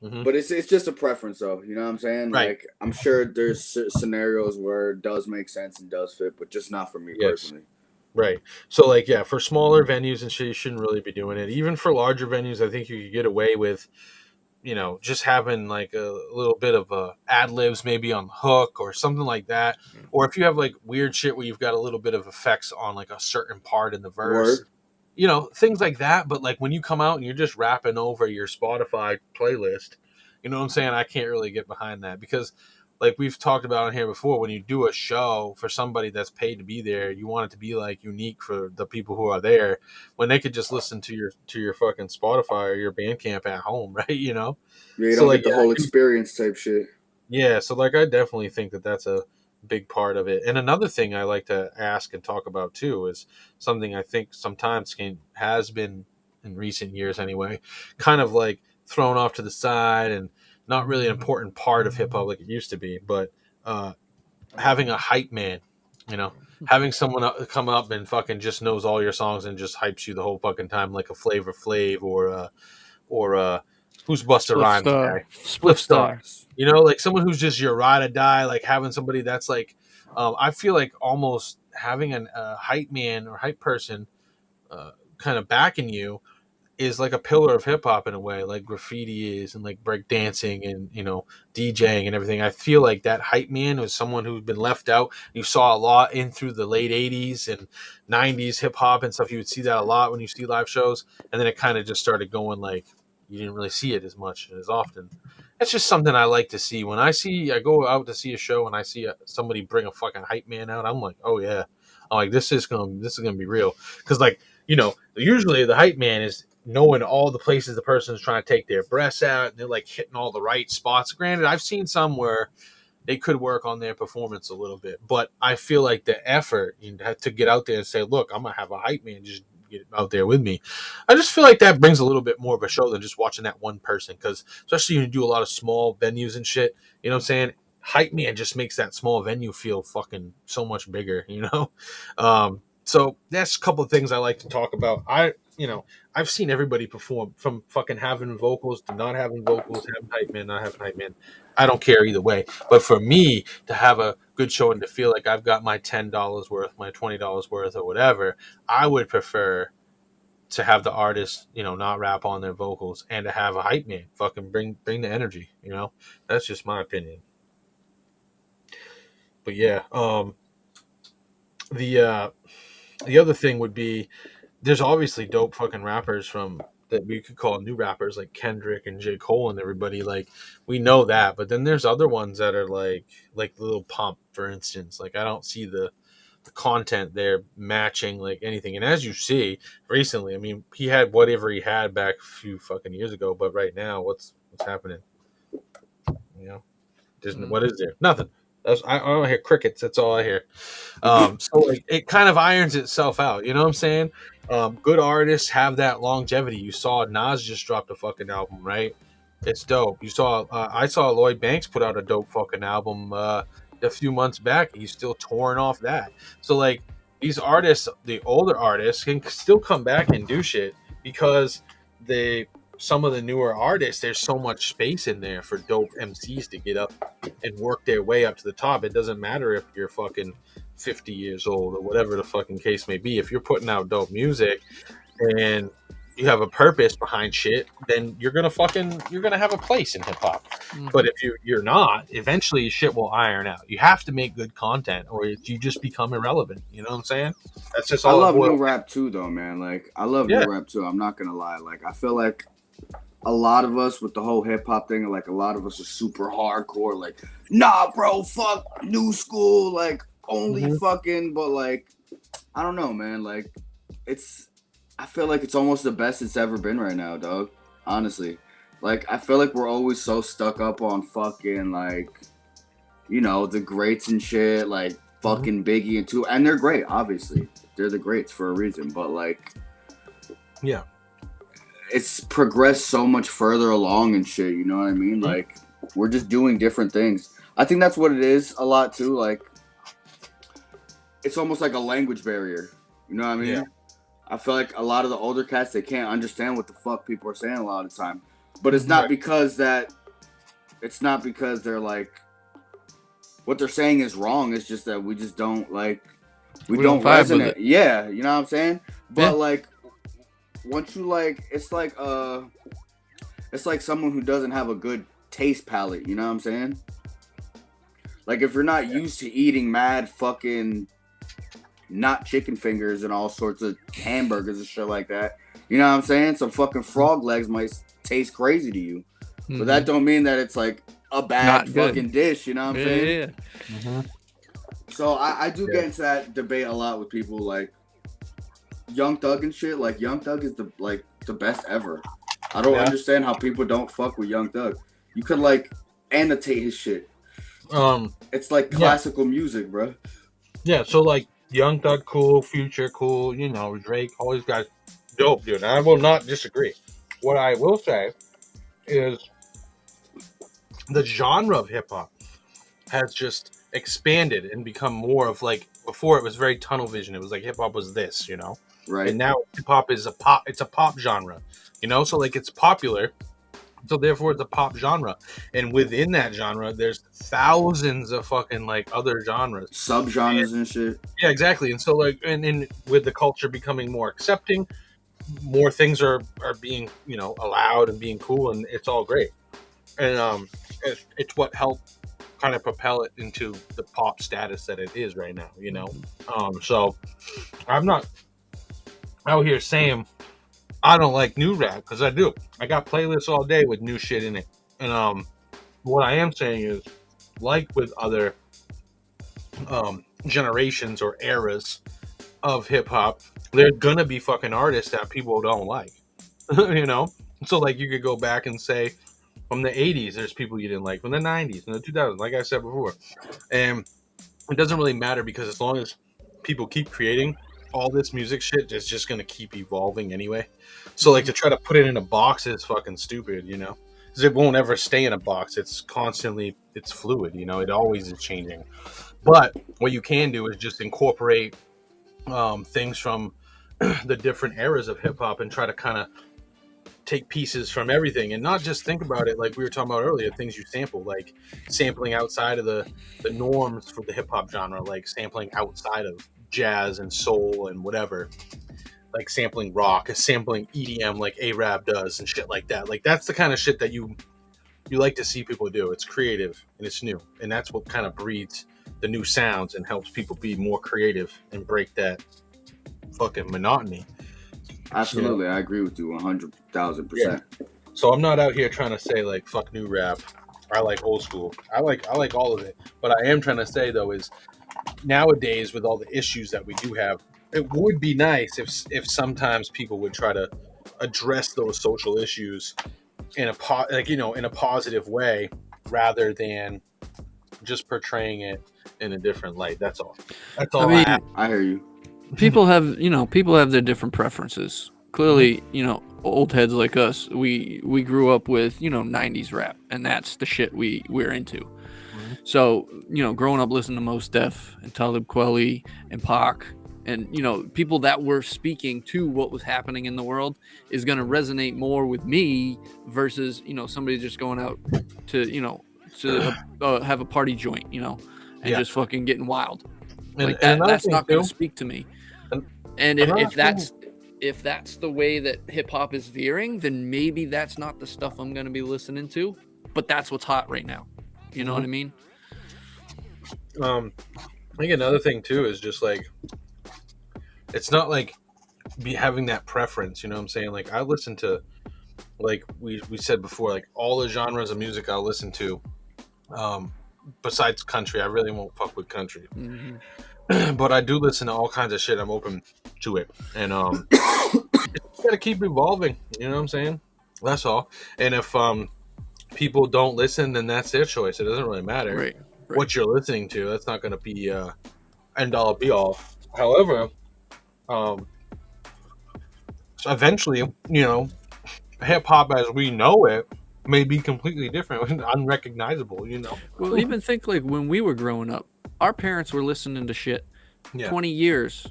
But it's just a preference, though. You know what I'm saying? Right. Like, I'm sure there's scenarios where it does make sense and does fit, but just not for me personally. Right. So, like, yeah, for smaller venues and shit, you shouldn't really be doing it. Even for larger venues, I think you could get away with, just having like a little bit of ad libs maybe on the hook or something like that. Or if you have like weird shit where you've got a little bit of effects on like a certain part in the verse, things like that. But like when you come out and you're just rapping over your Spotify playlist, you know what I'm saying? I can't really get behind that because, like we've talked about on here before, when you do a show for somebody that's paid to be there, you want it to be like unique for the people who are there when they could just listen to your fucking Spotify or your Bandcamp at home, right? Yeah, you So don't like get the whole experience type shit. yeah, so like I definitely think that that's a big part of it. And another thing I like to ask and talk about too is something I think sometimes has been in recent years anyway, kind of like thrown off to the side and not really an important part of hip hop like it used to be, but having a hype man, having someone come up and fucking just knows all your songs and just hypes you the whole fucking time, like a Flavor Flav or who's Busta Rhymes guy, Spliff Star. Like someone who's just your ride or die. Like having somebody that's like, I feel like almost having a hype man or hype person kind of backing you is like a pillar of hip hop in a way, like graffiti is, and like break dancing and DJing and everything. I feel like that hype man was someone who's been left out. You saw a lot in through the late '80s and '90s hip hop and stuff. You would see that a lot when you see live shows, and then it kind of just started going like you didn't really see it as much and as often. It's just something I like to see. When I go out to see a show and I see somebody bring a fucking hype man out, I'm like, oh yeah, I'm like this is gonna be real because like usually the hype man is knowing all the places the person is trying to take their breaths out and they're like hitting all the right spots. Granted, I've seen some where they could work on their performance a little bit, but I feel like the effort to get out there and say, look, I'm going to have a hype man just get out there with me. I just feel like that brings a little bit more of a show than just watching that one person. Cause especially when you do a lot of small venues and shit, you know what I'm saying? Hype man just makes that small venue feel fucking so much bigger, So that's a couple of things I like to talk about. I've seen everybody perform from fucking having vocals to not having vocals, having hype man, not having hype man. I don't care either way. But for me to have a good show and to feel like I've got my $10 worth, my $20 worth, or whatever, I would prefer to have the artist, not rap on their vocals and to have a hype man fucking bring the energy. That's just my opinion. But yeah, the other thing would be there's obviously dope fucking rappers from that we could call new rappers like Kendrick and J. Cole and everybody. Like we know that, but then there's other ones that are like Lil Pump, for instance. Like I don't see the content there matching like anything. And as you see recently, I mean, he had whatever he had back a few fucking years ago, but right now, what's happening? What is there? Nothing. I don't hear crickets. That's all I hear. So like, it kind of irons itself out. You know what I'm saying? Good artists have that longevity. You saw Nas just dropped a fucking album, right? It's dope. I saw Lloyd Banks put out a dope fucking album a few months back. He's still touring off that. So like these artists, the older artists, can still come back and do shit because some of the newer artists, there's so much space in there for dope MCs to get up and work their way up to the top. It doesn't matter if you're fucking 50 years old or whatever the fucking case may be. If you're putting out dope music and you have a purpose behind shit, then you're gonna have a place in hip hop. Mm-hmm. But if you're not, eventually shit will iron out. You have to make good content or you just become irrelevant. You know what I'm saying? That's just all. I love new rap too, though, man. Like I love new rap too. I'm not gonna lie. Like I feel like a lot of us with the whole hip hop thing, like a lot of us are super hardcore. Like, nah, bro, fuck new school. Like only fucking, but like, I don't know, man. Like, I feel like it's almost the best it's ever been right now, dog. Honestly, like I feel like we're always so stuck up on fucking like, the greats and shit, like fucking Biggie and Tupac, and they're great. Obviously, they're the greats for a reason. But like, yeah. It's progressed so much further along and shit, you know what I mean? Like, we're just doing different things. I think that's what it is a lot, too. Like, it's almost like a language barrier. You know what I mean? Yeah. I feel like a lot of the older cats, they can't understand what the fuck people are saying a lot of the time. But it's not because they're like, what they're saying is wrong. It's just that we just don't like, we don't vibe with resonate. it. Yeah, you know what I'm saying? But Yeah. like, once you like, it's like someone who doesn't have a good taste palette. You know what I'm saying? Like, if you're not used to eating mad fucking not chicken fingers and all sorts of hamburgers and shit like that, you know what I'm saying? Some fucking frog legs might taste crazy to you, but that don't mean that it's like a bad fucking dish. You know what I'm saying? Yeah. Mm-hmm. So I do get into that debate a lot with people, like Young Thug and shit. Like, Young Thug is the best ever. I don't understand how people don't fuck with Young Thug. You could like annotate his shit. It's like classical music, bro. Yeah, so like Young Thug cool, Future cool, you know, Drake, all these guys dope, dude. And I will not disagree. What I will say is the genre of hip hop has just expanded and become more of like, before it was very tunnel vision. It was like hip hop was this, you know? Right. And now hip hop is it's a pop genre, you know? So like it's popular. So therefore it's a pop genre. And within that genre, there's thousands of fucking like other genres. Subgenres and shit. Yeah, exactly. And so like, and with the culture becoming more accepting, more things are being, you know, allowed and being cool, and it's all great. And it's what helped kind of propel it into the pop status that it is right now, you know? So I'm not out here saying I don't like new rap, because I do. I got playlists all day with new shit in it. And what I am saying is, like with other generations or eras of hip hop, there's gonna be fucking artists that people don't like. You know? So like you could go back and say from the 80s, there's people you didn't like, from the 90s, from the 2000s, like I said before. And it doesn't really matter, because as long as people keep creating, all this music shit is just gonna keep evolving anyway. So like to try to put it in a box is fucking stupid, you know? Because it won't ever stay in a box. It's constantly, it's fluid, you know? It always is changing. But what you can do is just incorporate things from the different eras of hip hop and try to kind of take pieces from everything, and not just think about it like we were talking about earlier, things you sample, like sampling outside of the norms for the hip hop genre, like sampling outside of jazz and soul and whatever, like sampling rock, sampling EDM like A-Rap does and shit like that. Like that's the kind of shit that you like to see people do. It's creative and it's new, and that's what kind of breeds the new sounds and helps people be more creative and break that fucking monotony. Absolutely, I agree with you 100,000%. So I'm not out here trying to say like fuck new rap. I like old school. I like all of it. But I am trying to say though is nowadays, with all the issues that we do have, it would be nice if sometimes people would try to address those social issues in a positive way, rather than just portraying it in a different light. That's all. That's all. I hear you. People have their different preferences. Clearly, old heads like us, we grew up with, 90s rap, and that's the shit we're into. Mm-hmm. So, growing up listening to Mos Def and Talib Kweli and Pac, and, people that were speaking to what was happening in the world is going to resonate more with me versus, somebody just going out to, have a party joint, and just fucking getting wild. Like that's not going to speak to me. And if that's the way that hip hop is veering, then maybe that's not the stuff I'm going to be listening to. But that's what's hot right now. You know what I mean? I think another thing too is just like, it's not like having that preference. You know what I'm saying? Like I listen to, like we said before, like all the genres of music I'll listen to. Besides country, I really won't fuck with country. Mm-hmm. But I do listen to all kinds of shit. I'm open to it, and it's gotta keep evolving. You know what I'm saying? That's all. And if people don't listen, then that's their choice. It doesn't really matter right. what you're listening to. That's not going to be end all be all. However, eventually, hip hop as we know it may be completely different, unrecognizable. Well, even think like when we were growing up, our parents were listening to shit 20 years,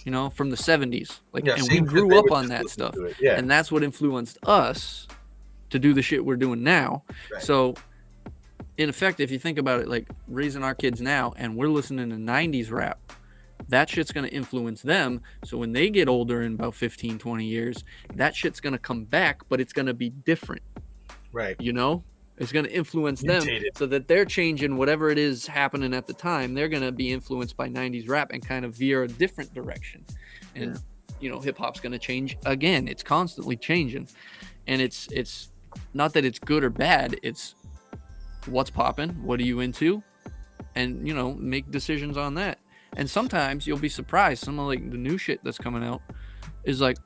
from the 70s. Like, and we grew up on that stuff. And that's what influenced us to do the shit we're doing now. Right. So in effect, if you think about it, like raising our kids now and we're listening to 90s rap, that shit's going to influence them. So when they get older in about 15, 20 years, that shit's going to come back, but it's going to be different. Right. You know, it's going to influence them Mutated. so that they're changing whatever it is happening at the time. They're going to be influenced by 90s rap and kind of veer a different direction. And, you know, hip hop's going to change again. It's constantly changing. And it's not that it's good or bad. It's what's popping, what are you into, and, you know, make decisions on that. And sometimes you'll be surprised. Some of like the new shit that's coming out is like,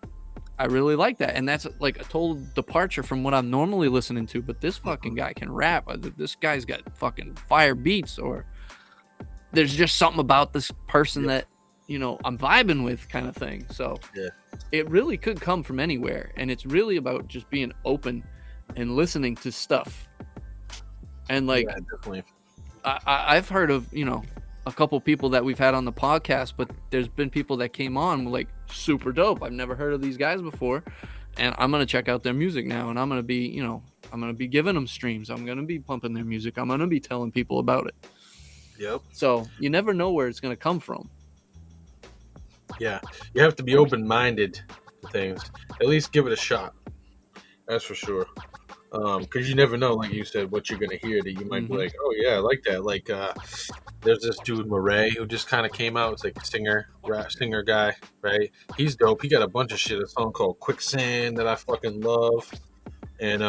I really like that. And that's like a total departure from what I'm normally listening to. But this fucking guy can rap. This guy's got fucking fire beats, or there's just something about this person that, you know, I'm vibing with, kind of thing. So it really could come from anywhere. And it's really about just being open and listening to stuff. And like, definitely. I've heard of, you know, a couple people that we've had on the podcast, but there's been people that came on like super dope. I've never heard of these guys before, and I'm going to check out their music now, and I'm going to be, you know, I'm going to be giving them streams. I'm going to be pumping their music. I'm going to be telling people about it. Yep. So you never know where it's going to come from. Yeah. You have to be open-minded to things. At least give it a shot. That's for sure. Because you never know, like you said, what you're going to hear that you might be like, oh, yeah, I like that. Like, there's this dude, Murray, who just kind of came out. It's like a rap singer guy, right? He's dope. He got a bunch of shit. A song called Quicksand that I fucking love. And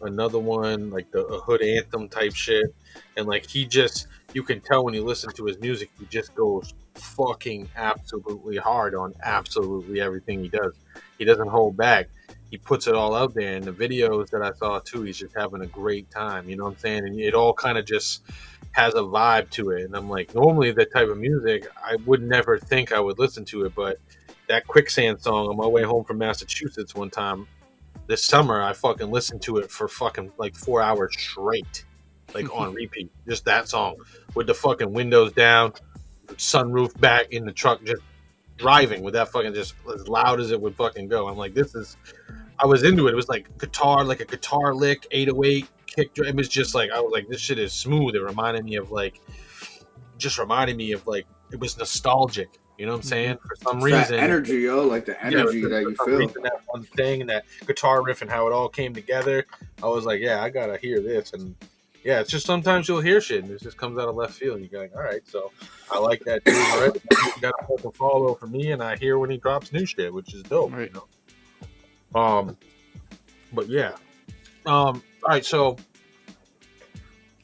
another one, like a hood anthem type shit. And, like, he just, you can tell when you listen to his music, he just goes fucking absolutely hard on absolutely everything he does. He doesn't hold back. He puts it all out there. And the videos that I saw, too, he's just having a great time. You know what I'm saying? And it all kind of just has a vibe to it. And I'm like, normally that type of music, I would never think I would listen to it. But that Quicksand song on my way home from Massachusetts one time this summer, I fucking listened to it for fucking like 4 hours straight, like on repeat. Just that song with the fucking windows down, sunroof back in the truck, just driving with that fucking just as loud as it would fucking go. I'm like, I was into it. It was like a guitar lick, 808 kick drum. It was just like, I was like, this shit is smooth. It reminded me of like, it was nostalgic. You know what I'm saying? For some reason, that energy, yo, like the energy that you feel. That one thing and that guitar riff and how it all came together. I was like, yeah, I gotta hear this. And yeah, it's just sometimes you'll hear shit and it just comes out of left field. And you're like, all right, so I like that dude already. You got a fucking follow for me, and I hear when he drops new shit, which is dope. Right. You know? But yeah. All right, so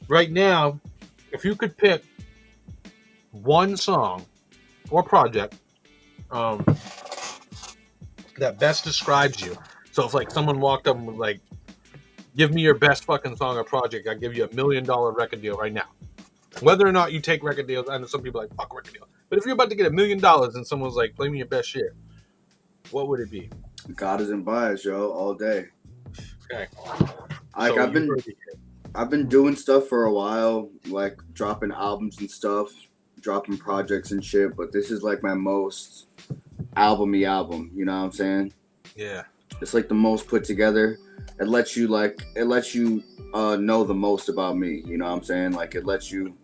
right now, if you could pick one song or project that best describes you. So if like someone walked up and was like, give me your best fucking song or project, I'll give you $1 million record deal right now. Whether or not you take record deals, I know some people are like, fuck record deal. But if you're about to get $1 million and someone's like, play me your best shit, what would it be? God isn't biased, yo, all day. Okay. Like So I've been doing stuff for a while, like dropping albums and stuff, dropping projects and shit, but this is like my most albumy album, you know what I'm saying? Yeah. It's like the most put together. It lets you know the most about me, you know what I'm saying? Like it lets you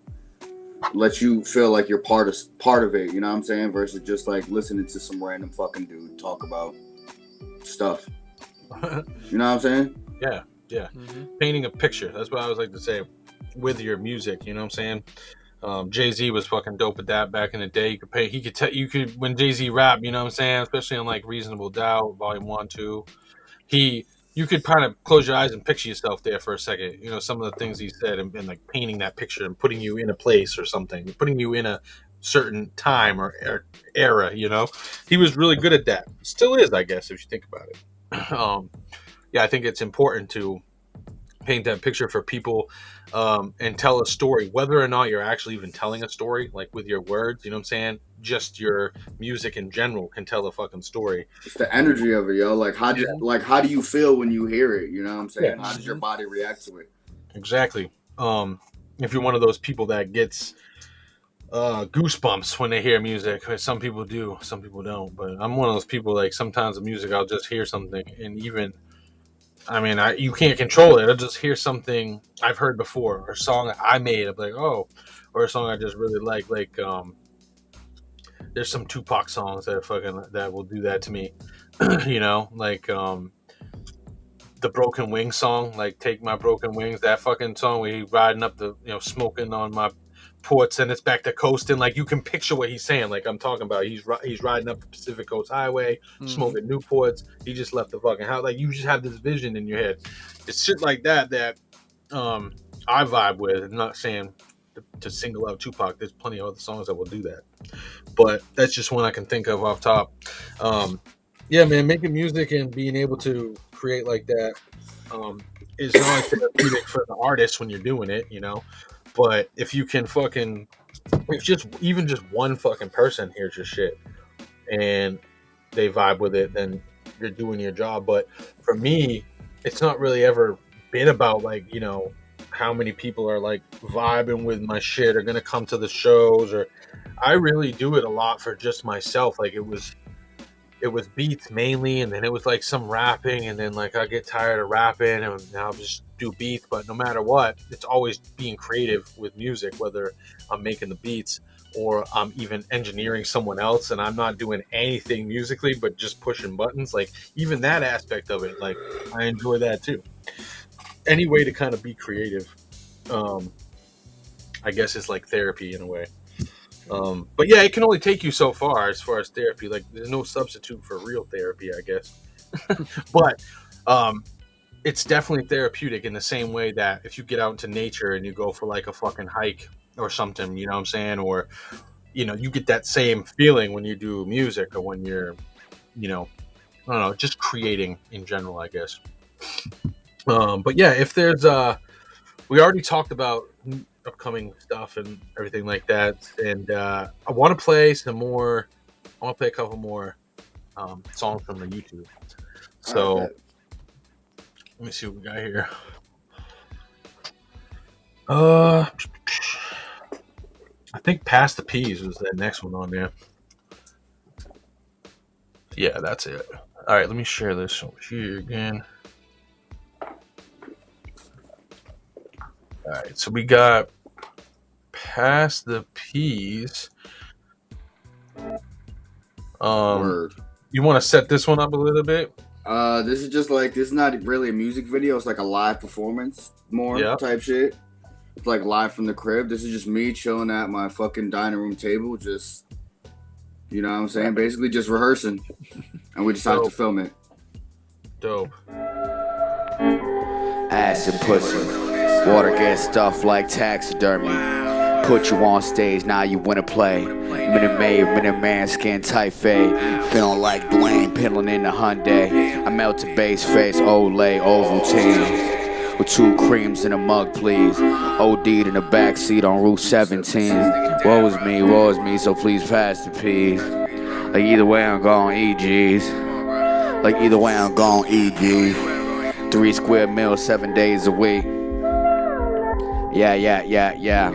feel like you're part of it, you know what I'm saying? Versus just like listening to some random fucking dude talk about stuff. You know what I'm saying? Yeah. Painting a picture. That's what I always like to say with your music, you know what I'm saying? Jay-Z was fucking dope at that back in the day. When Jay-Z rap, you know what I'm saying? Especially on like Reasonable Doubt, Volume 1, 2. You could kind of close your eyes and picture yourself there for a second. You know, some of the things he said and like painting that picture and putting you in a place or something, putting you in a certain time or era, you know? He was really good at that. Still is, I guess, if you think about it. Yeah, I think it's important to paint that picture for people and tell a story, whether or not you're actually even telling a story, like with your words, you know what I'm saying? Just your music in general can tell a fucking story. It's the energy of it, yo. Like how do you feel when you hear it? You know what I'm saying? Yeah. How does your body react to it? Exactly. If you're one of those people that gets goosebumps when they hear music, some people do, some people don't. But I'm one of those people, like sometimes the music, I'll just hear something and even I mean, you can't control it. I'll just hear something I've heard before, or a song I made. I'm like, oh, or a song I just really like. Like, there's some Tupac songs that will do that to me. You know, like the Broken Wings song, like "Take My Broken Wings." That fucking song where he's riding up smoking on my ports, and it's back to coasting. Like you can picture what he's saying. Like I'm talking about, he's riding up the Pacific Coast Highway, smoking Newports. He just left the fucking house. Like you just have this vision in your head. It's shit like that I vibe with. I'm not saying to single out Tupac. There's plenty of other songs that will do that, but that's just one I can think of off top. Yeah, man, making music and being able to create like that is not therapeutic for the artist when you're doing it, you know. But if you can if just even just one fucking person hears your shit and they vibe with it, then you're doing your job. But for me, it's not really ever been about like, you know, how many people are like vibing with my shit or gonna come to the shows, or I really do it a lot for just myself. Like it was beats mainly, and then it was like some rapping, and then like I get tired of rapping and now I'll just do beats. But no matter what, it's always being creative with music, whether I'm making the beats or I'm even engineering someone else and I'm not doing anything musically but just pushing buttons. Like even that aspect of it, like I enjoy that too. Any way to kind of be creative, I guess is like therapy in a way. But yeah, it can only take you so far as therapy. Like there's no substitute for real therapy, I guess. But it's definitely therapeutic in the same way that if you get out into nature and you go for like a fucking hike or something, you know what I'm saying? Or, you know, you get that same feeling when you do music or when you're, you know, I don't know, just creating in general, I guess. But yeah, if there's we already talked about upcoming stuff and everything like that, and I want to play some more. I want to play a couple more songs from the YouTube. So let me see what we got here. I think "Past the Peas" was the next one on there. Yeah, that's it. All right, let me share this over here again. All right, so we got "Past the Peas." Word. You want to set this one up a little bit? This is just like, this is not really a music video. It's like a live performance more type shit. It's like live from the crib. This is just me chilling at my fucking dining room table, just, you know what I'm saying? Basically just rehearsing. And we decided to film it. Dope. Ass and pussy. Water gets stuffed like taxidermy. Put you on stage, now you wanna play. Minute Maid, Minute Man, skin tight fade. Feeling like Dwayne, piddling in the Hyundai. I melt a base face, Olay, Ovaltine. With 2 creams in a mug, please. OD'd in the backseat on Route 17. Woe is me, so please pass the peas. Like either way I'm gon' eat G's. Like either way I'm gon' eat G's. 3 square meals, 7 days a week. Yeah.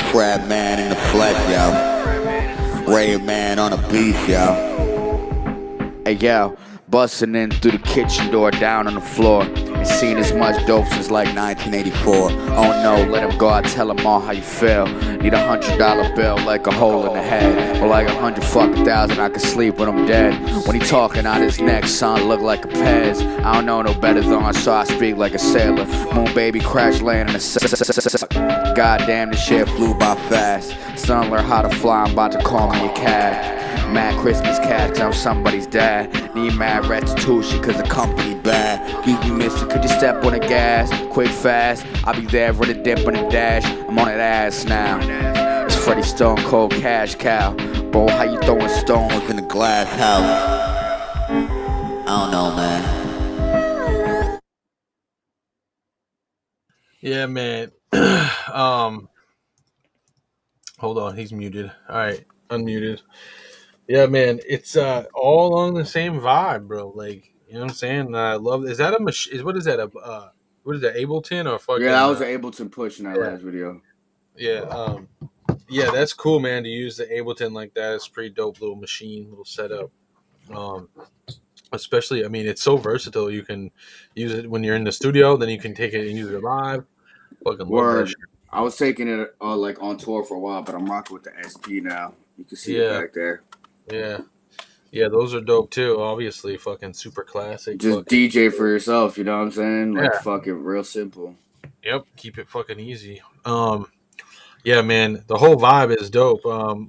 Crab man in the flesh, yo. Ray man on a beat, yo. Hey, yo. Busting in through the kitchen door, down on the floor. Ain't seen as much dope since like 1984. Oh no, let him go, I tell him all how you feel. Need $100 bill like a hole in the head. Or like 100,000, I can sleep when I'm dead. When he talking out his neck, son, look like a Pez. I don't know no better than so I speak like a sailor. Moon baby crash land in a goddamn, this shit flew by fast. Son, learn how to fly, I'm about to call me a cab. Mad Christmas cat, cause I'm somebody's dad. Need mad restitution, cause the company bad. Excuse me, mister, could you step on the gas? Quick, fast, I'll be there for the dip and the dash. I'm on that ass now. It's Freddy Stone Cold Cash Cow. Bro, how you throwing stones in the glass house? I don't know, man. Yeah, man. Hold on, he's muted. All right, unmuted. Yeah, man, it's all along the same vibe, bro. Like, you know what I'm saying? I love. Is that a machine? What is that? What is that? Ableton or fucking? Yeah, I was an Ableton push in that last video. Yeah, yeah, that's cool, man. To use the Ableton like that, it's a pretty dope little machine, little setup. Especially, I mean, it's so versatile. You can use it when you're in the studio, then you can take it and use it live. Fucking love that Word. shit. I was taking it like on tour for a while, but I'm rocking with the SP now. You can see it Yeah, back there. yeah, yeah. Those are dope too. Obviously, fucking super classic. Just Fucking DJ for yourself, you know what I'm saying? Like yeah. fuck it, real simple. Yep. Keep it fucking easy. Yeah, man. The whole vibe is dope.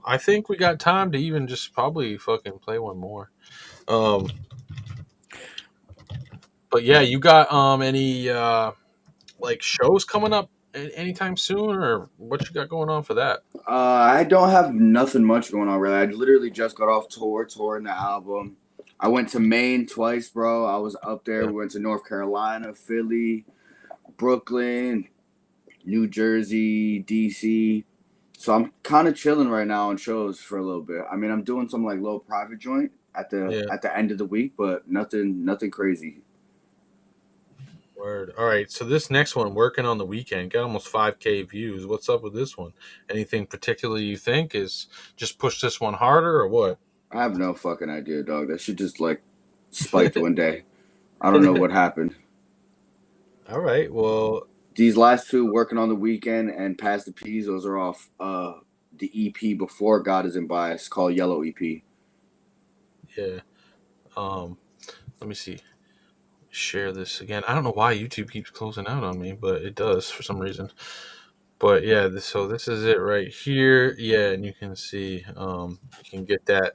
I think we got time to even just probably fucking play one more. Um, but yeah, you got any like shows coming up anytime soon, or what you got going on for that? I don't have nothing much going on really. I literally just got off tour, touring the album. I went to Maine twice, bro. I was up there. Yeah. We went to North Carolina, Philly, Brooklyn, New Jersey, DC. So I'm kind of chilling right now on shows for a little bit. I mean, I'm doing some like little private joint at Yeah. the end of the week, but nothing crazy. Word. All right. So this next one, working on the weekend, got almost 5K views. What's up with this one? Anything particularly you think is just push this one harder or what? I have no fucking idea, dog. That shit just like spiked one day. I don't know what happened. All right. Well, These last two, working on the weekend and Past the Peas, those are off the EP before God Isn't Biased, called Yellow EP. yeah. Let me see. Share this again. I don't know why YouTube keeps closing out on me, but it does for some reason. But yeah, so this is it right here. Yeah, and you can see you can get that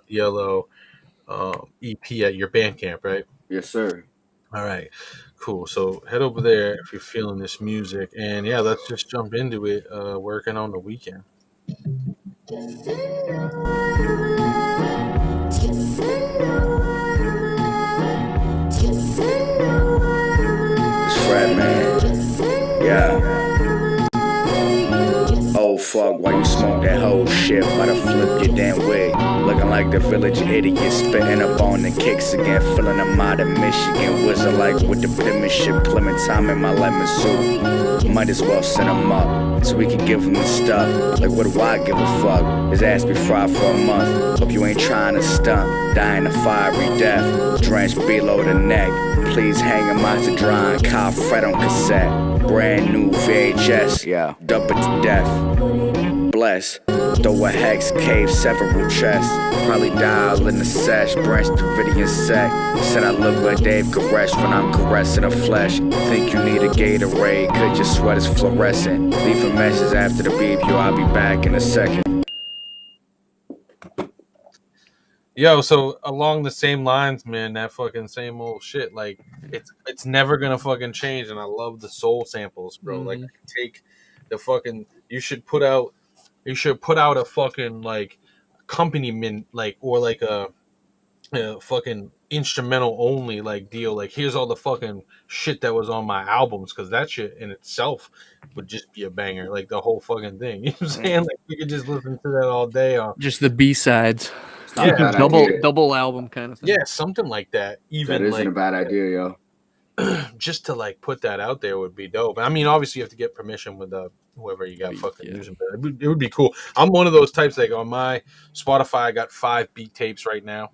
yellow EP at your Bandcamp, right? Yes, sir. All right, cool. So head over there if you're feeling this music, and yeah, let's just jump into it. Working on the weekend. It's Fred, man. Yeah. Oh fuck, why you smoke that whole shit? Better flip your damn wig. Looking like the village idiot, spitting up on the kicks again. Filling them out of Michigan. Whistle like with the penmanship. Clementine in my lemon soup. Might as well set him up so we can give him the stuff. Like what do I give a fuck? His ass be fried for a month. Hope you ain't trying to stunt. Dying a fiery death. Drenched below the neck. Please hang him out to dry and Kyle Fred on cassette. Brand new VHS, yeah, dub it to death. Bless, throw a hex, cave several chests. Probably dial in the sesh, branch Davidian sec. Said I look like Dave Koresh when I'm caressing the flesh. Think you need a Gatorade, could your sweat is fluorescent. Leave a message after the beep, yo, I'll be back in a second. Yo, so along the same lines, man, that fucking same old shit. Like it's never gonna fucking change, and I love the soul samples, bro. Like I can take the fucking. You should put out a fucking like accompaniment, like or like a fucking instrumental only like deal. Like here's all the fucking shit that was on my albums, because that shit in itself would just be a banger. Like the whole fucking thing. You know what I'm saying? Like we could just listen to that all day. Just the B-sides. It's not a bad idea. Double album kind of thing. Yeah, something like that. Even That isn't like a bad idea, yo. just to like put that out there would be dope. I mean, obviously you have to get permission with whoever you got fucking Yeah. using, but it would be cool. I'm one of those types. Like on my Spotify, I got 5 beat tapes right now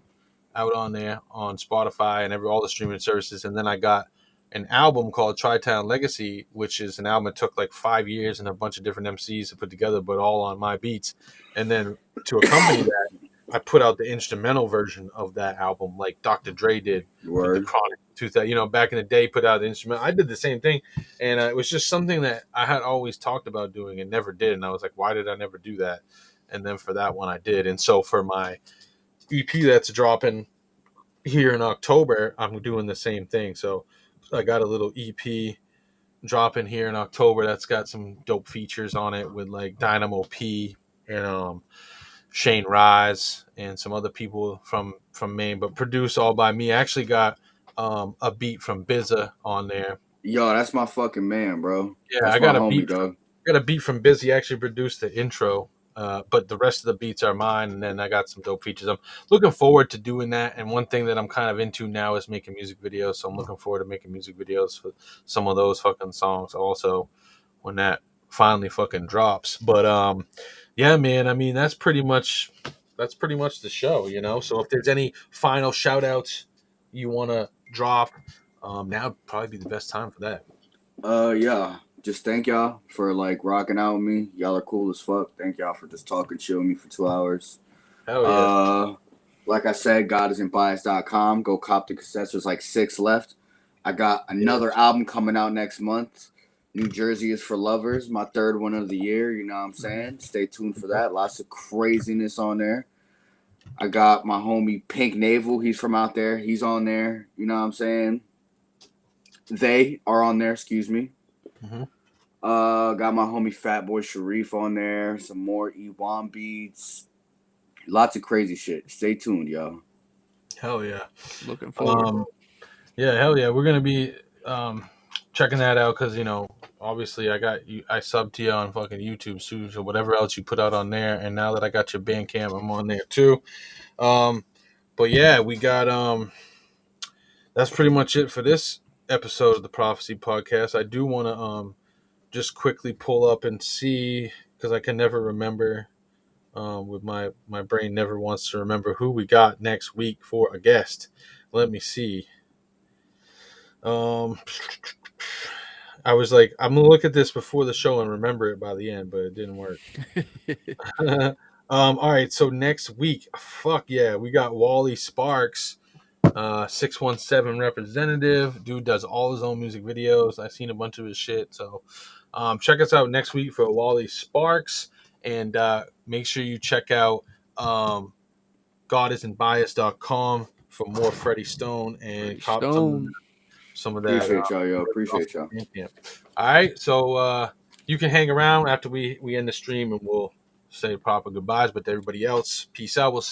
out on there on Spotify and all the streaming services, and then I got an album called Tri-Town Legacy, which is an album that took like 5 years and a bunch of different MCs to put together, but all on my beats. And then to accompany that, I put out the instrumental version of that album, like Dr. Dre did with the Word. Chronic 2000. Back in the day, put out the instrument. I did the same thing, and it was just something that I had always talked about doing and never did. And I was like, why did I never do that? And then for that one, I did. And so for my EP that's dropping here in October, I'm doing the same thing. So I got a little EP dropping here in October that's got some dope features on it with like Dynamo P and Shane Rise and some other people from Maine, but produced all by me. I actually got a beat from Bizza on there. Yo, that's my fucking man, bro. Yeah, That's I got my a homie, beat. dog. Got a beat from Bizzy. He actually produced the intro, but the rest of the beats are mine. And then I got some dope features. I'm looking forward to doing that. And one thing that I'm kind of into now is making music videos. So I'm looking forward to making music videos for some of those fucking songs also when that finally fucking drops. But yeah, man. I mean, that's pretty much the show. So if there's any final shout outs you want to drop, now would probably be the best time for that. Yeah. Just thank y'all for like rocking out with me. Y'all are cool as fuck. Thank y'all for just talking shit with me for 2 hours. Hell yeah. Like I said, godisn'tbias.com. Go cop the cassettes. There's like 6 left. I got another album coming out next month. New Jersey is for Lovers, my 3rd one of the year. You know what I'm saying? Stay tuned for that. Lots of craziness on there. I got my homie Pink Navel. He's from out there. He's on there. You know what I'm saying? They are on there. Excuse me. Mm-hmm. Got my homie Fatboy Sharif on there. Some more E1 beats. Lots of crazy shit. Stay tuned, y'all. Hell yeah. Looking forward. Yeah, hell yeah. We're gonna be checking that out because obviously I subbed to you on fucking YouTube soon or whatever else you put out on there, and now that I got your Bandcamp, I'm on there too. But yeah, we got that's pretty much it for this episode of the Prophecy Podcast. I do want to just quickly pull up and see, because I can never remember. With my brain never wants to remember who we got next week for a guest. Let me see. I was like, I'm gonna look at this before the show and remember it by the end, but it didn't work. All right, so next week, fuck yeah, we got Wally Sparks, 617 representative. Dude does all his own music videos. I've seen a bunch of his shit. So check us out next week for Wally Sparks, and make sure you check out godisn'tbias.com for more Freddie Stone and cop some of that. Appreciate y'all, yo. Appreciate y'all. All right, so you can hang around after we end the stream, and we'll say proper goodbyes. But to everybody else, peace out. We'll see